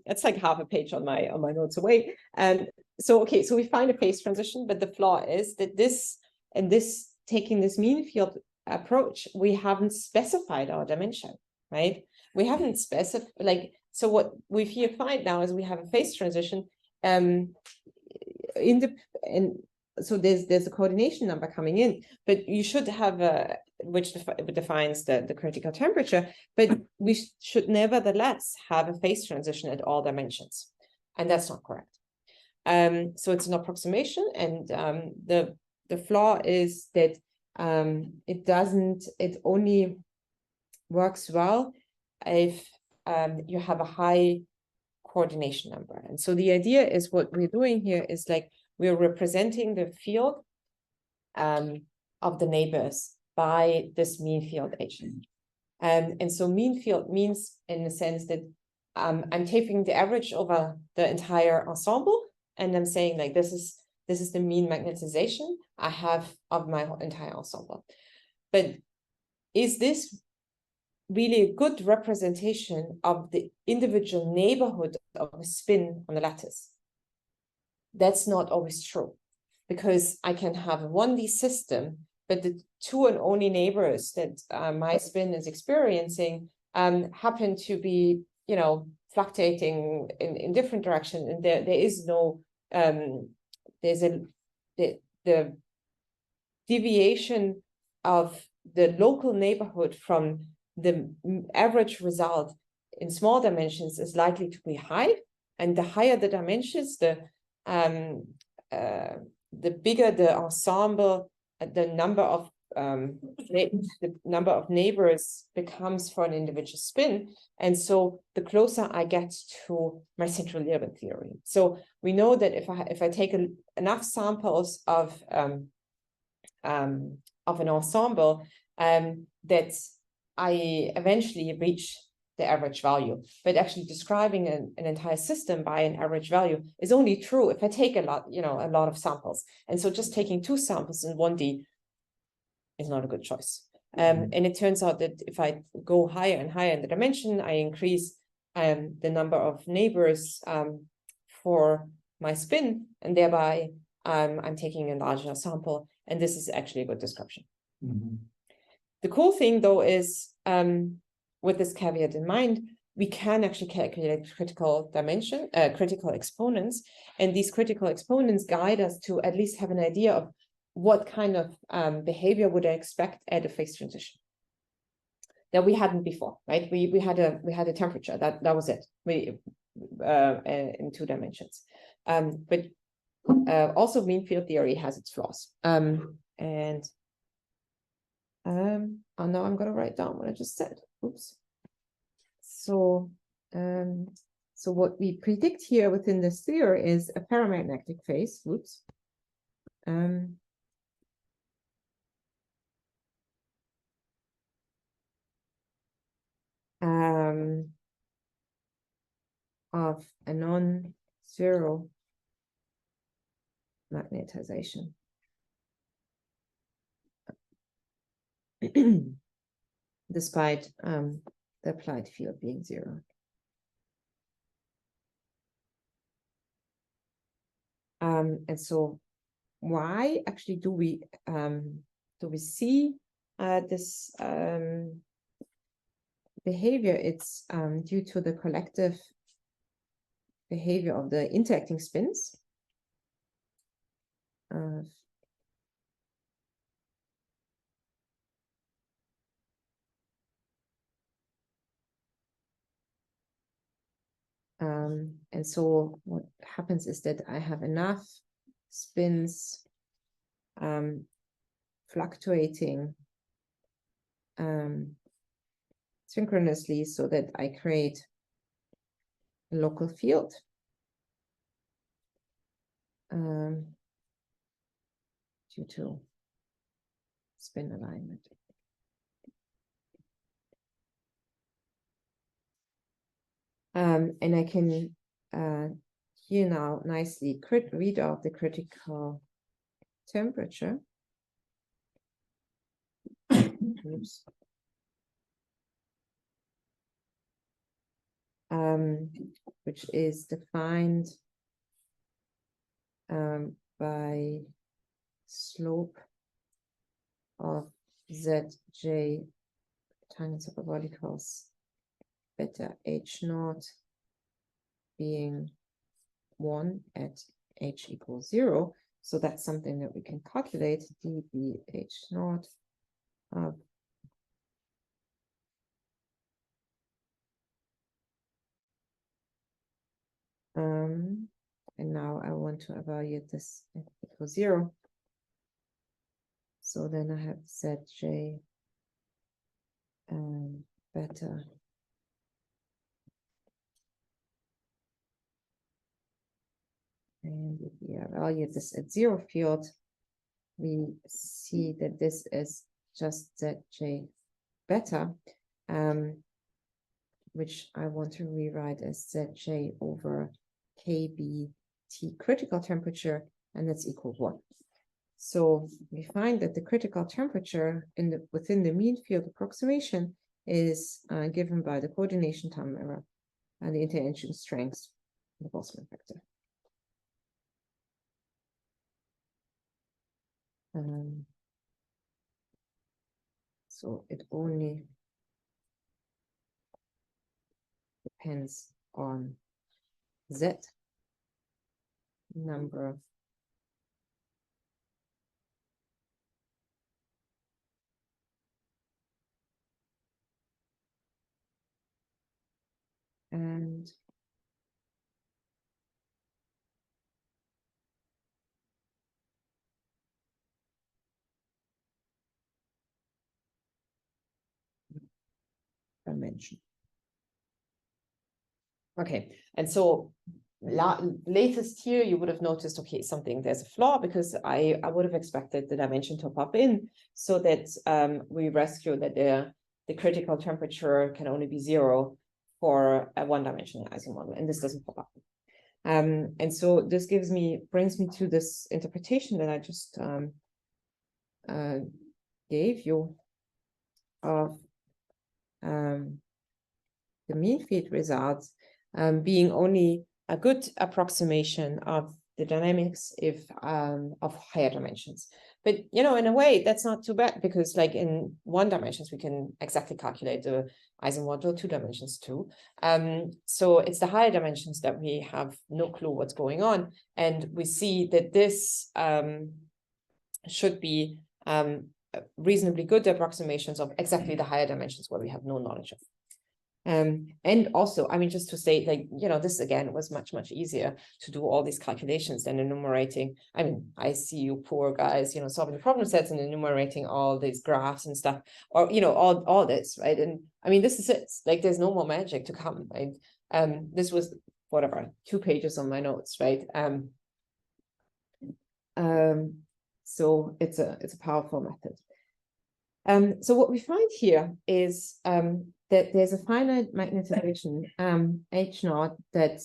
[SPEAKER 1] it's like half a page on my notes away. And so okay, so we find a phase transition, but the flaw is that taking this mean field approach, we haven't specified our dimension, right? We haven't specified so what we here find now is we have a phase transition so there's a coordination number coming in, but you should have which defines the critical temperature, but we should nevertheless have a phase transition at all dimensions, and that's not correct. So it's an approximation, and the flaw is that it only works well if you have a high coordination number. And so the idea is what we're doing here is like we're representing the field of the neighbors by this mean field H. And so mean field means in the sense that I'm taking the average over the entire ensemble, and I'm saying like this is the mean magnetization I have of my entire ensemble. But is this really a good representation of the individual neighborhood of a spin on the lattice? That's not always true, because I can have a 1D system, but the 2 and only neighbors that my spin is experiencing happen to be, fluctuating in different directions, and there is no the deviation of the local neighborhood from the average result in small dimensions is likely to be high, and the higher the dimensions, the bigger the ensemble, the number of neighbors becomes for an individual spin. And so the closer I get to my central Liouville theory. So we know that if I take enough samples of an ensemble, that I eventually reach the average value. But actually describing an entire system by an average value is only true if I take a lot of samples. And so just taking 2 samples in 1D is not a good choice. And it turns out that if I go higher and higher in the dimension, I increase the number of neighbors for my spin, and thereby I'm taking a larger sample. And this is actually a good description. The cool thing, though, is with this caveat in mind, we can actually calculate critical exponents, and these critical exponents guide us to at least have an idea of what kind of behavior would I expect at a phase transition that we hadn't before, right? We had a temperature that was it. In 2 dimensions, but also mean field theory has its flaws. Oh, now I'm gonna write down what I just said. Oops. So what we predict here within this theory is a paramagnetic phase. Oops. Of a non-zero magnetization. Despite the applied field being 0. And so why actually do we see this behavior? It's due to the collective behavior of the interacting spins. And so what happens is that I have enough spins fluctuating synchronously so that I create a local field. Due to spin alignment. And I can here now nicely read out the critical temperature. Oops. Which is defined by slope of Zj tangent superbolicals beta H naught being 1 at H equals 0. So that's something that we can calculate, dBH naught of and now I want to evaluate this at equals 0. So then I have Zj beta and if we evaluate this at 0 field, we see that this is just Zj beta, which I want to rewrite as Zj over kBT critical temperature, and that's equal 1. So we find that the critical temperature within the mean field approximation is given by the coordination time error and the interaction strength, the Boltzmann factor. So it only depends on Z number And dimension. Okay, and so latest here, you would have noticed, okay, there's a flaw because I would have expected the dimension to pop in so that we rescue that the critical temperature can only be 0 for a one-dimensional Ising model, and this doesn't pop up. And so this brings me to this interpretation that I just gave you of the mean field results being only a good approximation of the dynamics of higher dimensions. But, in a way, that's not too bad because like in 1 dimensions, we can exactly calculate the Ising model, 2 dimensions too. So it's the higher dimensions that we have no clue what's going on. And we see that this should be reasonably good approximations of exactly the higher dimensions where we have no knowledge of. And also, just to say, this again was much, much easier to do all these calculations than enumerating. I see you poor guys, solving the problem sets and enumerating all these graphs and stuff, or, all this, right? And this is it. Like, there's no more magic to come, right? This was whatever, 2 pages on my notes, right? So it's a powerful method. So what we find here is that there's a finite magnetization H0 that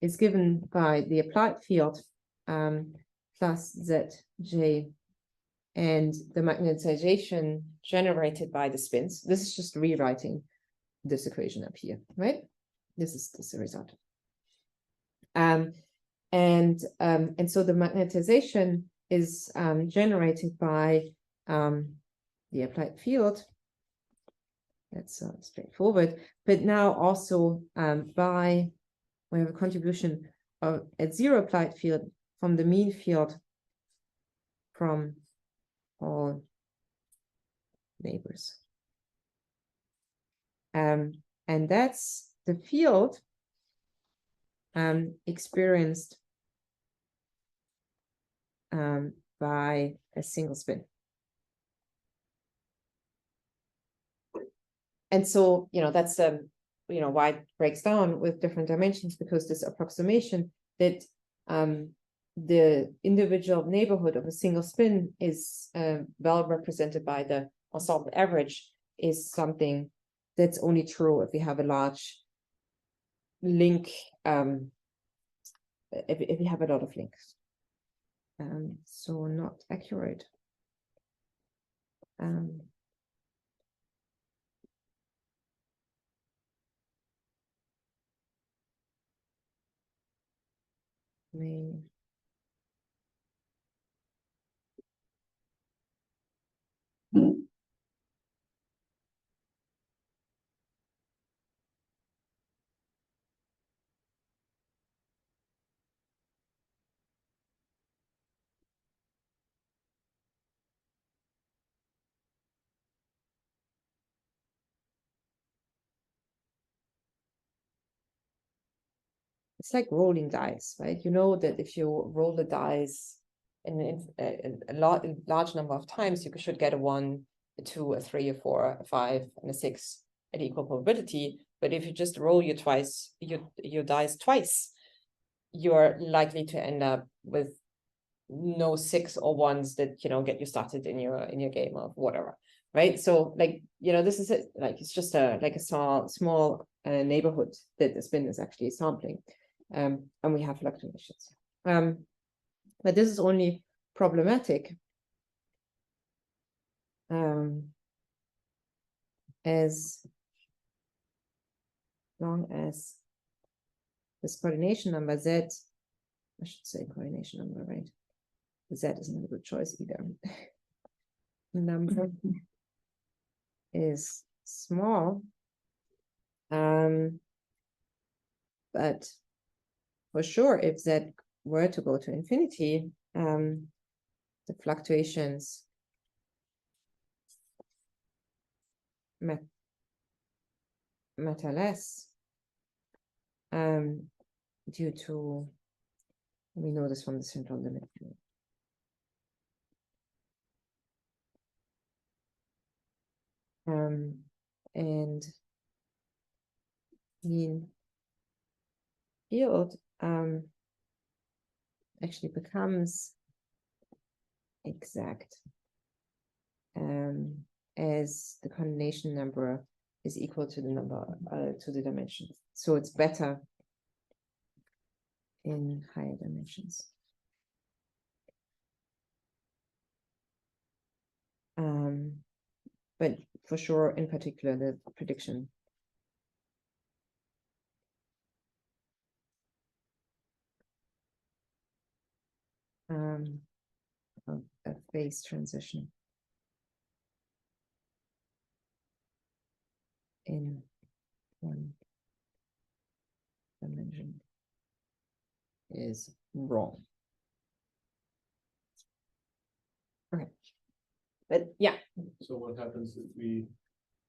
[SPEAKER 1] is given by the applied field plus Zj and the magnetization generated by the spins. This is just rewriting this equation up here, right? This is the result. And so the magnetization is generated by the applied field. That's straightforward. But now also by, we have a contribution of at 0 applied field from the mean field from all neighbors. And that's the field experienced by a single spin. And so, that's, why it breaks down with different dimensions, because this approximation that the individual neighborhood of a single spin is well represented by the ensemble average is something that's only true if we have a large link, if we have a lot of links. So not accurate. It's like rolling dice, right? You know that if you roll the dice in a large number of times, you should get a 1, a 2, a 3, a 4, a 5, and a 6 at equal probability. But if you just roll your dice twice, you're likely to end up with no 6 or 1s that get you started in your game or whatever, right? So this is it. It's just a small neighborhood that the spin is actually sampling. And we have fluctuations. But this is only problematic as long as this coordination number Z, I should say coordination number, right? Z isn't a good choice either. The number is small, but for sure, if Z were to go to infinity, the fluctuations matter less due to, we know this from the central limit field. And mean field actually becomes exact as the coordination number is equal to the number to the dimensions. So it's better in higher dimensions. But for sure, in particular, the prediction of a phase transition in one dimension is wrong. Okay, but yeah.
[SPEAKER 2] So what happens if we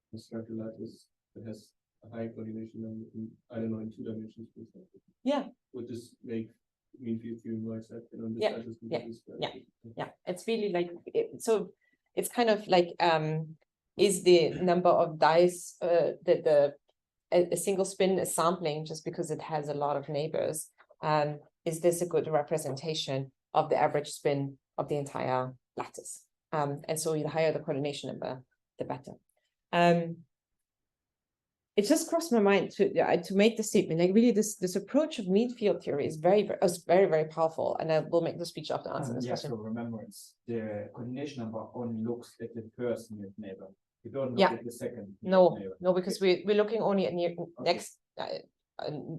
[SPEAKER 2] construct a lattice that has a high coordination number in, I don't know, in 2 dimensions, for example?
[SPEAKER 1] Yeah.
[SPEAKER 2] Would this make mean field theory more exact? And on this
[SPEAKER 1] Yeah,
[SPEAKER 2] lattice,
[SPEAKER 1] yeah,
[SPEAKER 2] yeah.
[SPEAKER 1] Yeah, it's really like so it's kind of like is the number of dice that a single spin is sampling just because it has a lot of neighbors, is this a good representation of the average spin of the entire lattice? And so the higher the coordination number, the better. It just crossed my mind to make the statement, like really this approach of mean field theory is very, very powerful, and I will make the speech after answering this question.
[SPEAKER 4] So remember, it's the coordination number only looks at the first neighbor. You don't look at the second.
[SPEAKER 1] No,
[SPEAKER 4] neighbor.
[SPEAKER 1] no, because we're looking only at next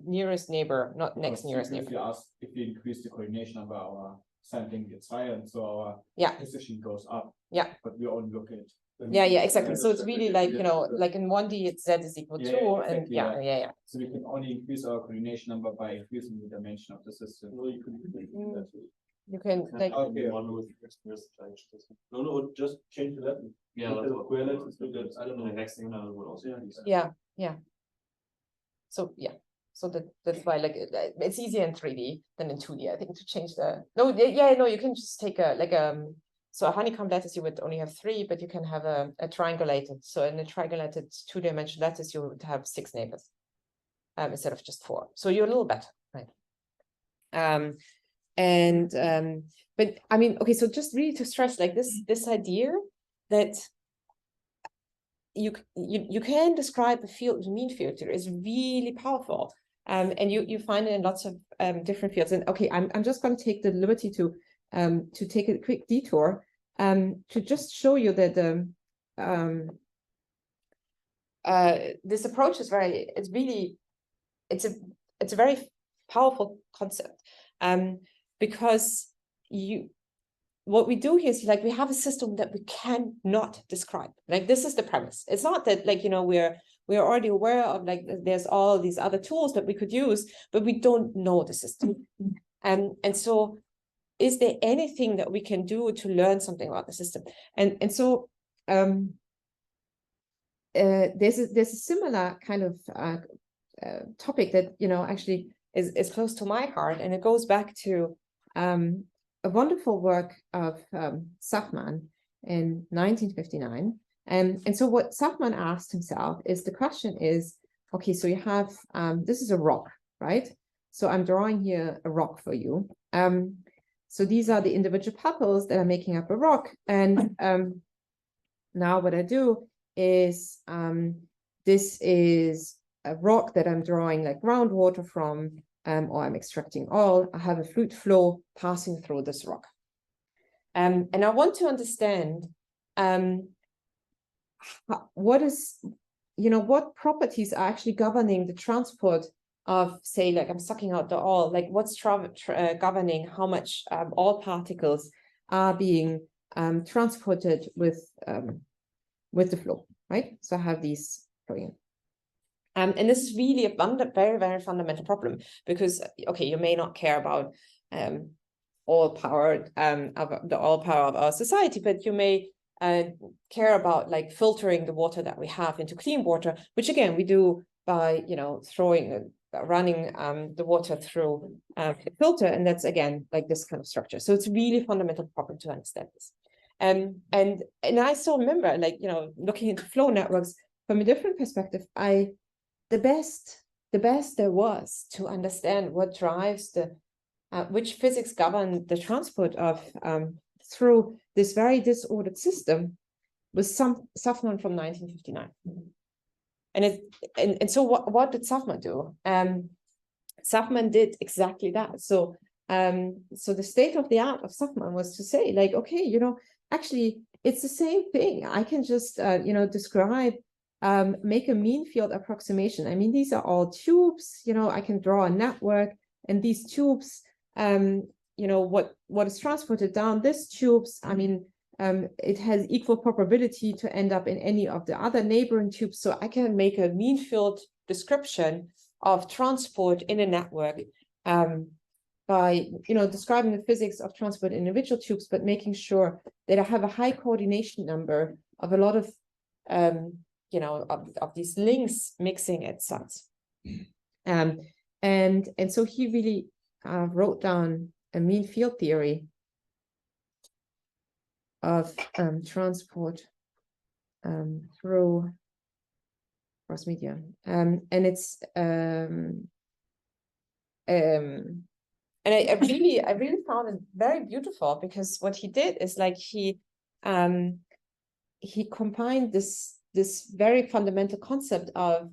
[SPEAKER 1] nearest neighbor, not next nearest neighbor.
[SPEAKER 4] If we increase the coordination number, our sampling gets higher, and so our position goes up.
[SPEAKER 1] Yeah.
[SPEAKER 4] But we only look at.
[SPEAKER 1] Yeah, exactly. So it's really like, you know, like in 1D, it's Z is equal to,
[SPEAKER 4] exactly,
[SPEAKER 1] and yeah.
[SPEAKER 4] So we can only increase our coordination number by increasing the dimension of the system.
[SPEAKER 2] No, you can
[SPEAKER 1] You can like
[SPEAKER 2] no, just change the level.
[SPEAKER 5] Yeah, that's what
[SPEAKER 2] square lattice, so that, I don't know.
[SPEAKER 5] the next thing I would also.
[SPEAKER 1] yeah. So so that's why like it's easier in 3D than in 2D, I think, to change the you can just take so a honeycomb lattice you would only have 3, but you can have a triangulated. So in a triangulated 2-dimensional lattice you would have 6 neighbors instead of just 4. So you're a little better, right? But I mean, okay, so just really to stress like this idea that you can describe a field, mean field theory is really powerful. And you find it in lots of different fields. And okay, I'm just going to take the liberty to take a quick detour to just show you that this approach is it's a very powerful concept, because what we do here is like we have a system that we cannot describe. Like this is the premise. It's not that like, you know, we're already aware of like there's all these other tools that we could use, but we don't know the system. And so is there anything that we can do to learn something about the system? And so there's a similar kind of topic that, you know, actually is close to my heart, and it goes back to a wonderful work of Sachman in 1959. And so what Sachman asked himself is, the question is, okay, so you have, this is a rock, right? So I'm drawing here a rock for you. So these are the individual pebbles that are making up a rock. And now what I do is, this is a rock that I'm drawing like groundwater from, or I'm extracting oil. I have a fluid flow passing through this rock. And I want to understand what properties are actually governing the transport of, say, like I'm sucking out the oil, like what's governing how much oil particles are being transported with the flow, right? So I have these flowing. And this is really a very, very fundamental problem, because, okay, you may not care about oil power, of the oil power of our society, but you may care about like filtering the water that we have into clean water, which again, we do by, running the water through a filter, and that's again like this kind of structure. So it's really fundamental problem to understand this. And I still remember, like, looking into flow networks from a different perspective, the best there was to understand what drives which physics govern the transport of through this very disordered system was Safman from 1959. And so what did Safman do? Safman did exactly that. So the state of the art of Safman was to say, like, okay, actually it's the same thing. I can just describe, make a mean field approximation. I mean, these are all tubes. I can draw a network, and these tubes, what is transported down these tubes, I mean, it has equal probability to end up in any of the other neighboring tubes. So I can make a mean field description of transport in a network by describing the physics of transport in individual tubes, but making sure that I have a high coordination number of a lot of of these links mixing at sites. And so he really wrote down a mean field theory of transport through cross media, and it's and I really found it very beautiful, because what he did is like he combined this very fundamental concept of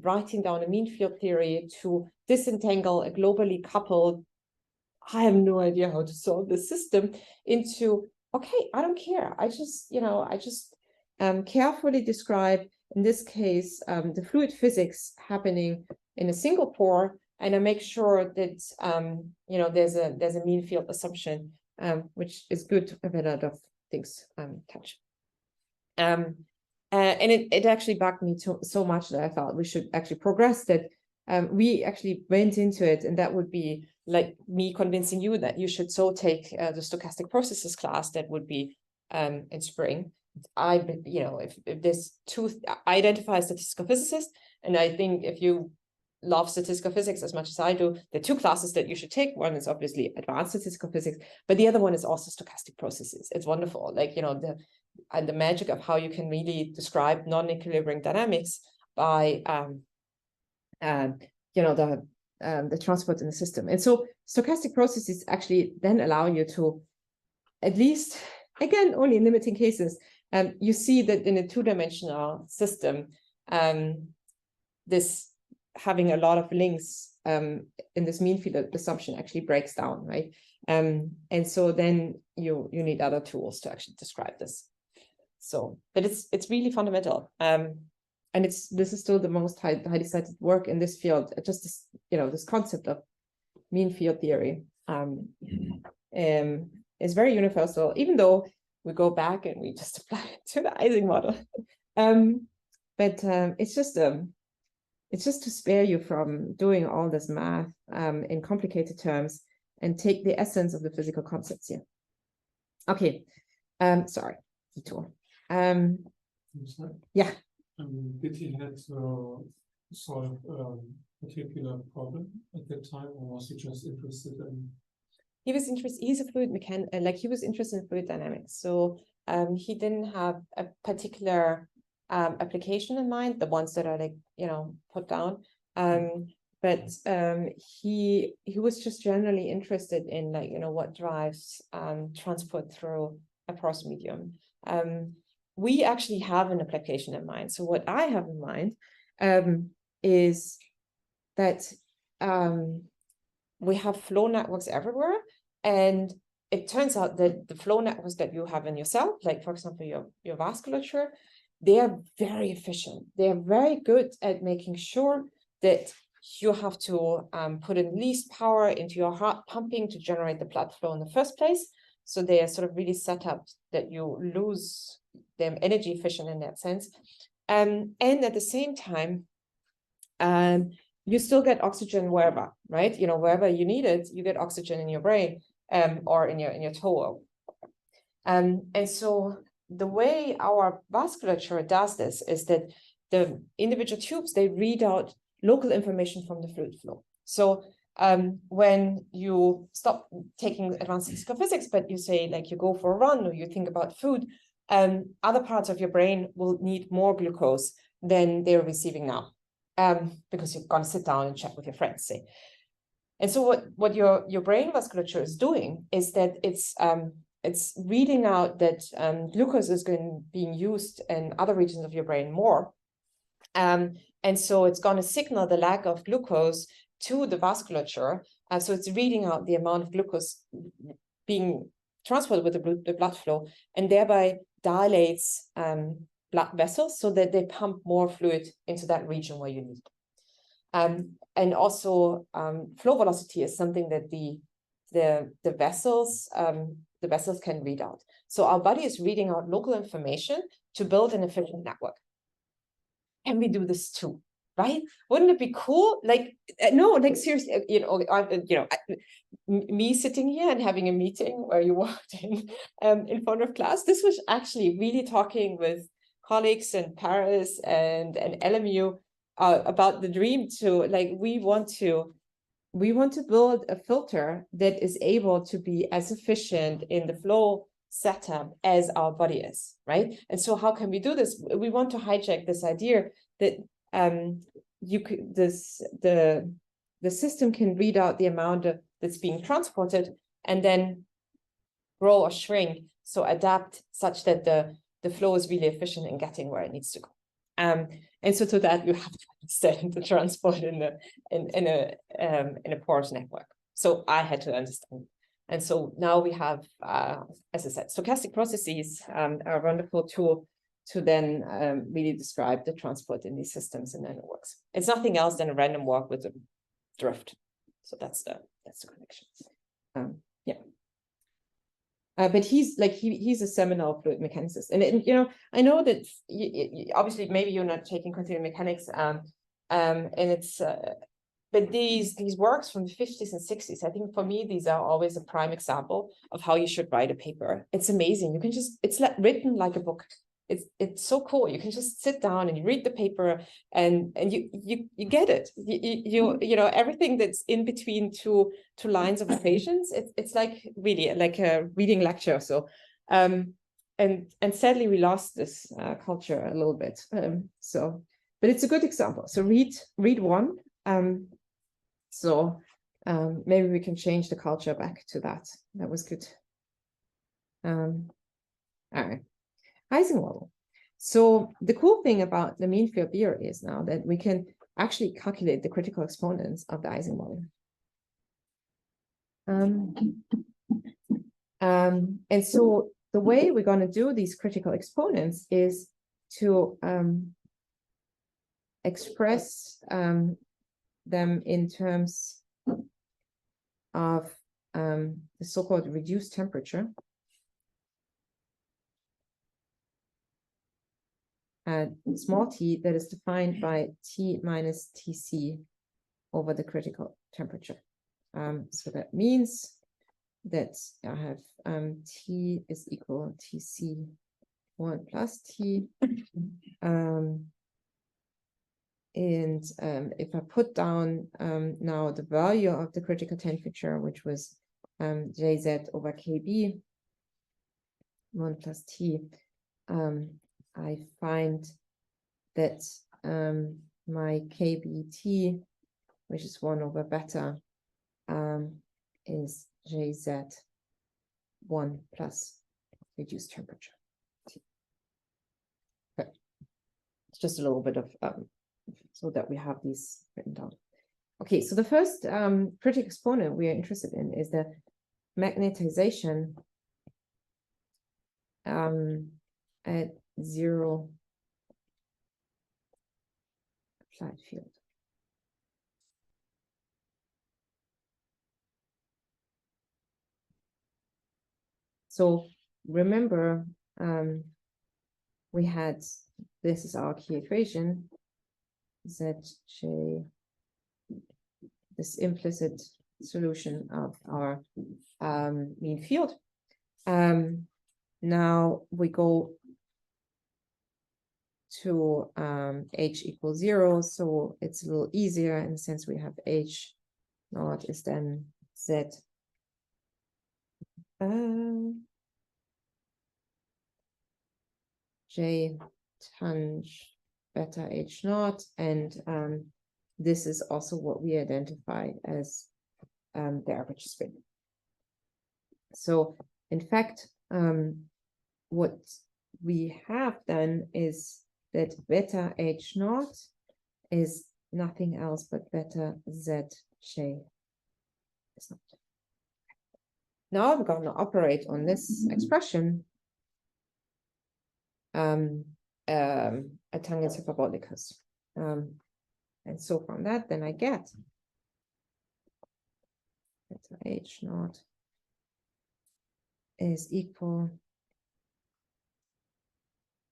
[SPEAKER 1] writing down a mean field theory to disentangle a globally coupled, I have no idea how to solve this system, into, okay, I don't care. I just carefully describe, in this case, the fluid physics happening in a single pore, and I make sure that there's a mean field assumption, which is good to have a lot of things touch. And it actually bugged me so much that I thought we should actually progress that. We actually went into it, and that would be like me convincing you that you should so take the stochastic processes class that would be in spring. If there's I identify a statistical physicist, and I think if you love statistical physics as much as I do, the two classes that you should take, one is obviously advanced statistical physics, but the other one is also stochastic processes. It's wonderful, like, the magic of how you can really describe non-equilibrium dynamics by the transport in the system. And so stochastic processes actually then allow you to, at least, again, only in limiting cases, you see that in a two-dimensional system, this having a lot of links in this mean field assumption actually breaks down, right? And so then you need other tools to actually describe this. So, but it's really fundamental. And this is still the most highly cited work in this field. Just this, this concept of mean field theory is very universal, even though we go back and we just apply it to the Ising model. But it's just to spare you from doing all this math in complicated terms and take the essence of the physical concepts here. Okay, sorry, detour. Yeah.
[SPEAKER 5] Did he have to solve a particular problem at that time, or was he just interested in?
[SPEAKER 1] He was interested. He's a fluid mechanic. He was interested in fluid dynamics. So he didn't have a particular application in mind. The ones that are put down. But he was just generally interested in what drives transport through a porous medium. We actually have an application in mind. So what I have in mind is that we have flow networks everywhere. And it turns out that the flow networks that you have in yourself, like, for example, your vasculature, they are very efficient. They are very good at making sure that you have to put in least power into your heart pumping to generate the blood flow in the first place. So they are sort of really set up that you lose them energy efficient in that sense. And at the same time, you still get oxygen wherever, right? Wherever you need it, you get oxygen in your brain or in your toe. And so the way our vasculature does this is that the individual tubes, they read out local information from the fluid flow. So when you stop taking advanced physical physics, but you say like you go for a run or you think about food, other parts of your brain will need more glucose than they're receiving now, because you're going to sit down and chat with your friends, say. And so what your brain vasculature is doing is that it's reading out that glucose is being used in other regions of your brain more. And so it's going to signal the lack of glucose to the vasculature. So it's reading out the amount of glucose being transported with the blood flow, and thereby dilates blood vessels so that they pump more fluid into that region where you need it. And also flow velocity is something that the vessels can read out. So our body is reading out local information to build an efficient network. And we do this too, right? Wouldn't it be cool? Like, no, like seriously, me sitting here and having a meeting where you walked in front of class, this was actually really talking with colleagues in Paris and LMU about the dream to, like, we want to build a filter that is able to be as efficient in the flow setup as our body is, right? And so how can we do this? We want to hijack this idea that the system can read out the amount that's being transported and then grow or shrink, so adapt such that the flow is really efficient in getting where it needs to go. And so to that you have to understand the transport in a porous network. So I had to understand. And so now we have, as I said, stochastic processes are a wonderful tool to then really describe the transport in these systems, and then it works. It's nothing else than a random walk with a drift. So that's the connection. Yeah. But he's a seminal fluid mechanicist, and I know that obviously maybe you're not taking continuum mechanics, and it's. But these works from the 50s and 60s, I think for me, these are always a prime example of how you should write a paper. It's amazing. You can it's written like a book. It's so cool. You can just sit down and you read the paper and you get it. You know everything that's in between two lines of equations. It's like really like a reading lecture. So and sadly we lost this culture a little bit. But it's a good example. So read one. Maybe we can change the culture back to that. That was good. All right. Ising model. So the cool thing about the mean field theory is now that we can actually calculate the critical exponents of the Ising model. And so the way we're going to do these critical exponents is to express them in terms of the so-called reduced temperature. Small t that is defined by T minus Tc over the critical temperature. So that means that I have T is equal Tc1 plus T. And if I put down now the value of the critical temperature, which was Jz over Kb, 1 plus T, I find that my KBT, which is 1 over beta, is Jz 1 plus reduced temperature. Okay. It's just a little bit of so that we have these written down. Okay, so the first critical exponent we are interested in is the magnetization at 0 applied field. So remember, we had, this is our key equation, Zj, this implicit solution of our mean field. Now we go to h equals 0, so it's a little easier, and since we have h naught is then z j tanh beta h naught, and this is also what we identify as the average spin. So in fact, what we have done is that beta h naught is nothing else but beta zj. Now I'm going to operate on this expression, a tangent hyperbolicus. And so from that, then I get beta h naught is equal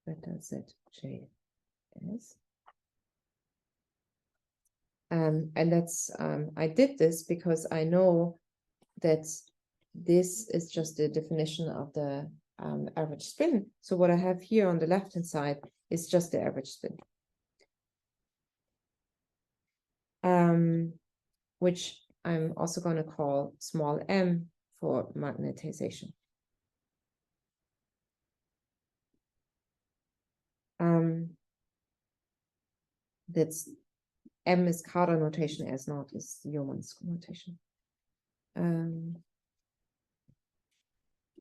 [SPEAKER 1] beta zj is. And that's, I did this because I know that this is just the definition of the average spin. So what I have here on the left-hand side is just the average spin. Which I'm also going to call small m for magnetization. That's m is Carter notation, S naught is Yeomans notation.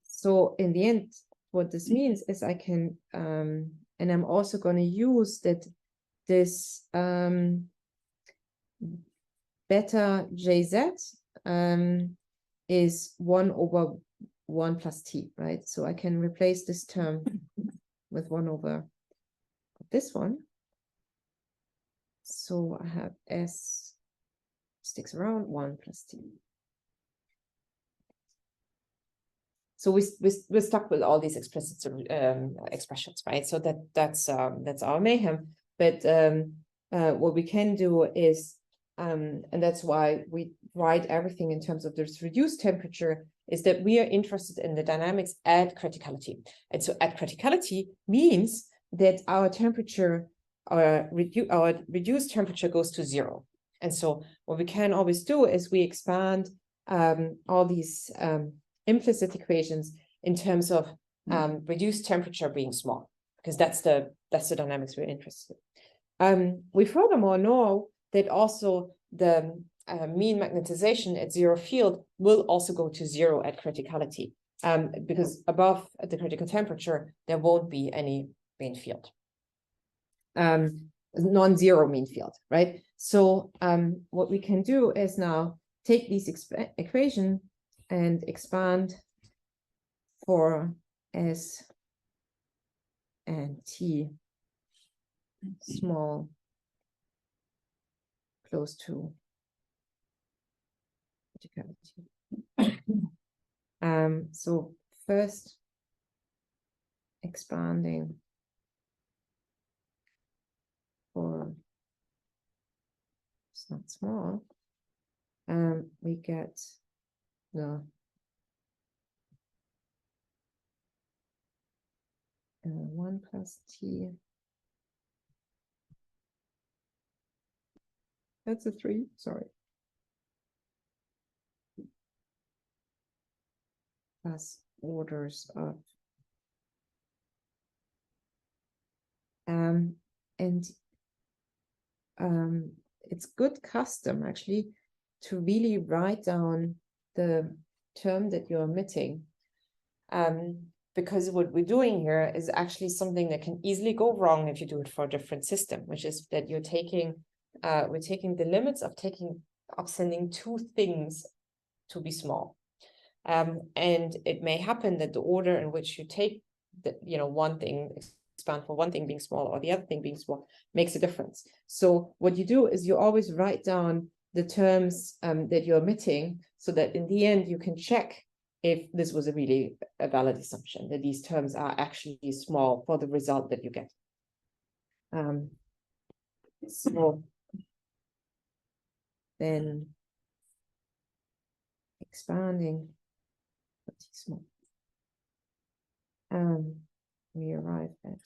[SPEAKER 1] So in the end, what this means is I can, and I'm also going to use that this beta jz is 1 over 1 plus t, right? So I can replace this term with 1 over this one. So I have s sticks around 1 plus t. So we're stuck with all these explicit expressions, right? So that's our mayhem. But what we can do is, and that's why we write everything in terms of this reduced temperature, is that we are interested in the dynamics at criticality. And so at criticality means that our temperature, our reduced temperature goes to 0. And so what we can always do is we expand all these implicit equations in terms of reduced temperature being small, because that's the dynamics we're interested in. We furthermore know that also the mean magnetization at 0 field will also go to 0 at criticality, because above the critical temperature there won't be any mean field, non-zero mean field, right? So what we can do is now take these equation and expand for S and T small close to criticality. So first expanding for, it's not small, we get the 1 plus t. That's a 3, sorry. Plus orders of. And it's good custom actually to really write down the term that you're omitting. Because what we're doing here is actually something that can easily go wrong if you do it for a different system, which is that you're taking, we're taking the limits of sending two things to be small. And it may happen that the order in which you take the, one thing, expand for one thing being small or the other thing being small makes a difference. So what you do is you always write down the terms that you're omitting, so that in the end you can check if this was a valid assumption, that these terms are actually small for the result that you get. So then expanding small, we arrive at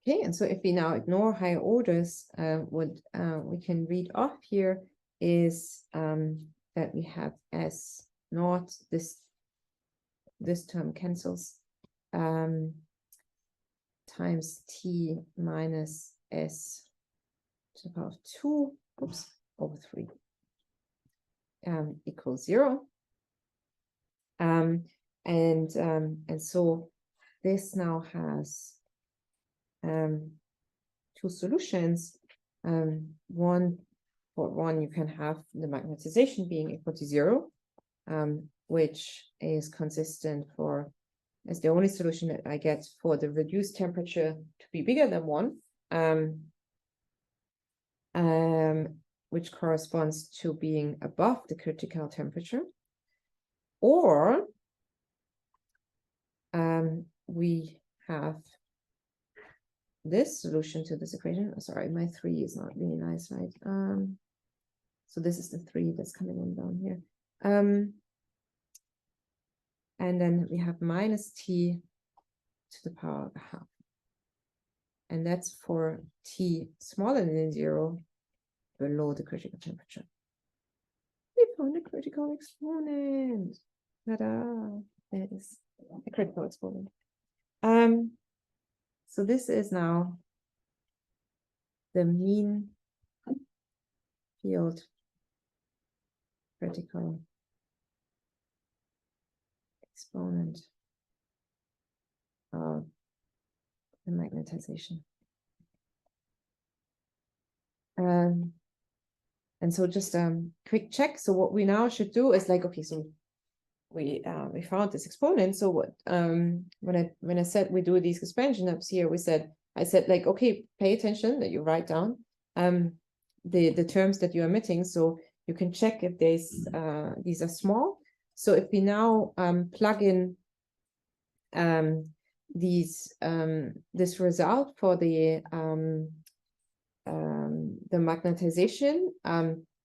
[SPEAKER 1] Okay, and so if we now ignore higher orders, what we can read off here is that we have S naught, this term cancels, times T minus S to the power of 2, oops, over 3, equals 0. And so this now has two solutions. One, for one, you can have the magnetization being equal to 0, which is consistent for, as the only solution that I get for the reduced temperature to be bigger than 1, which corresponds to being above the critical temperature. Or we have this solution to this equation. Oh, sorry, my 3 is not really nice, right? So this is the 3 that's coming on down here. And then we have minus T to the power of a half. And that's for T smaller than 0, below the critical temperature. We found a critical exponent. Ta-da! There it is, a critical exponent. So this is now the mean field critical exponent of the magnetization. And so just quick check. So what we now should do is like, okay, so we found this exponent. So what when I said we do these expansion ups here, I said like, okay, pay attention that you write down the terms that you're emitting, so you can check if these are small. So if we now plug in this result for the magnetization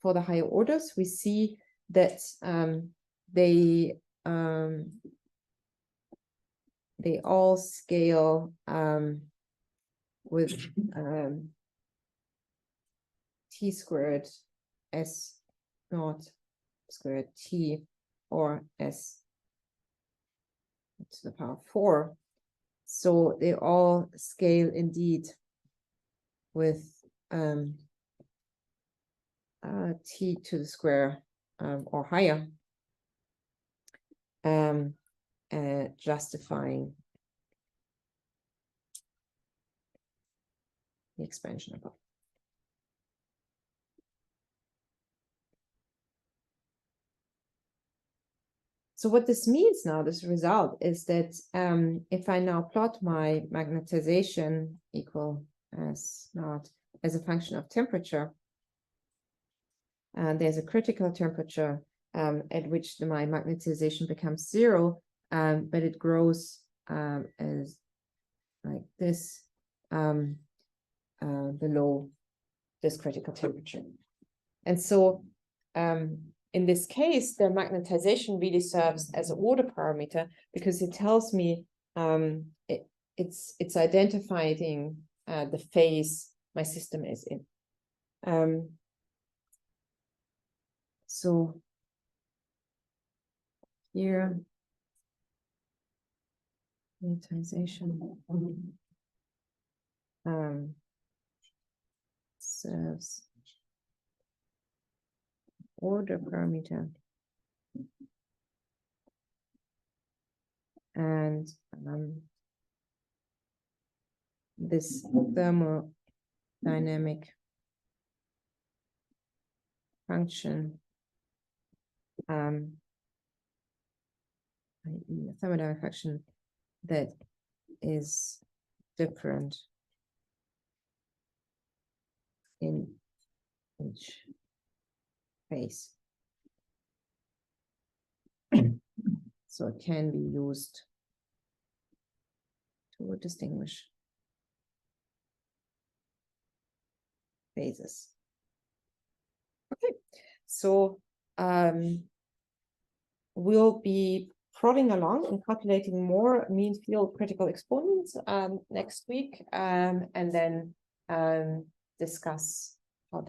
[SPEAKER 1] for the higher orders, we see that they all scale with T squared S naught squared T, or S to the power 4. So they all scale indeed with T to the square or higher, justifying the expansion above. So what this means now, this result, is that if I now plot my magnetization equal S naught as a function of temperature, there's a critical temperature at which my magnetization becomes 0, but it grows as like this below this critical temperature. And so in this case, the magnetization really serves as an order parameter, because it tells me it's identifying the phase my system is in. So here, magnetization serves order parameter, and this thermodynamic function, i.e. a thermodynamic function that is different in each phase. So it can be used to distinguish phases. Okay, so we'll be prodding along and calculating more mean field critical exponents next week, and then discuss how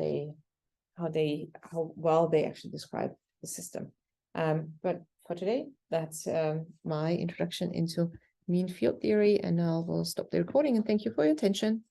[SPEAKER 1] well they actually describe the system. But for today, that's my introduction into mean field theory, and now we'll stop the recording and thank you for your attention.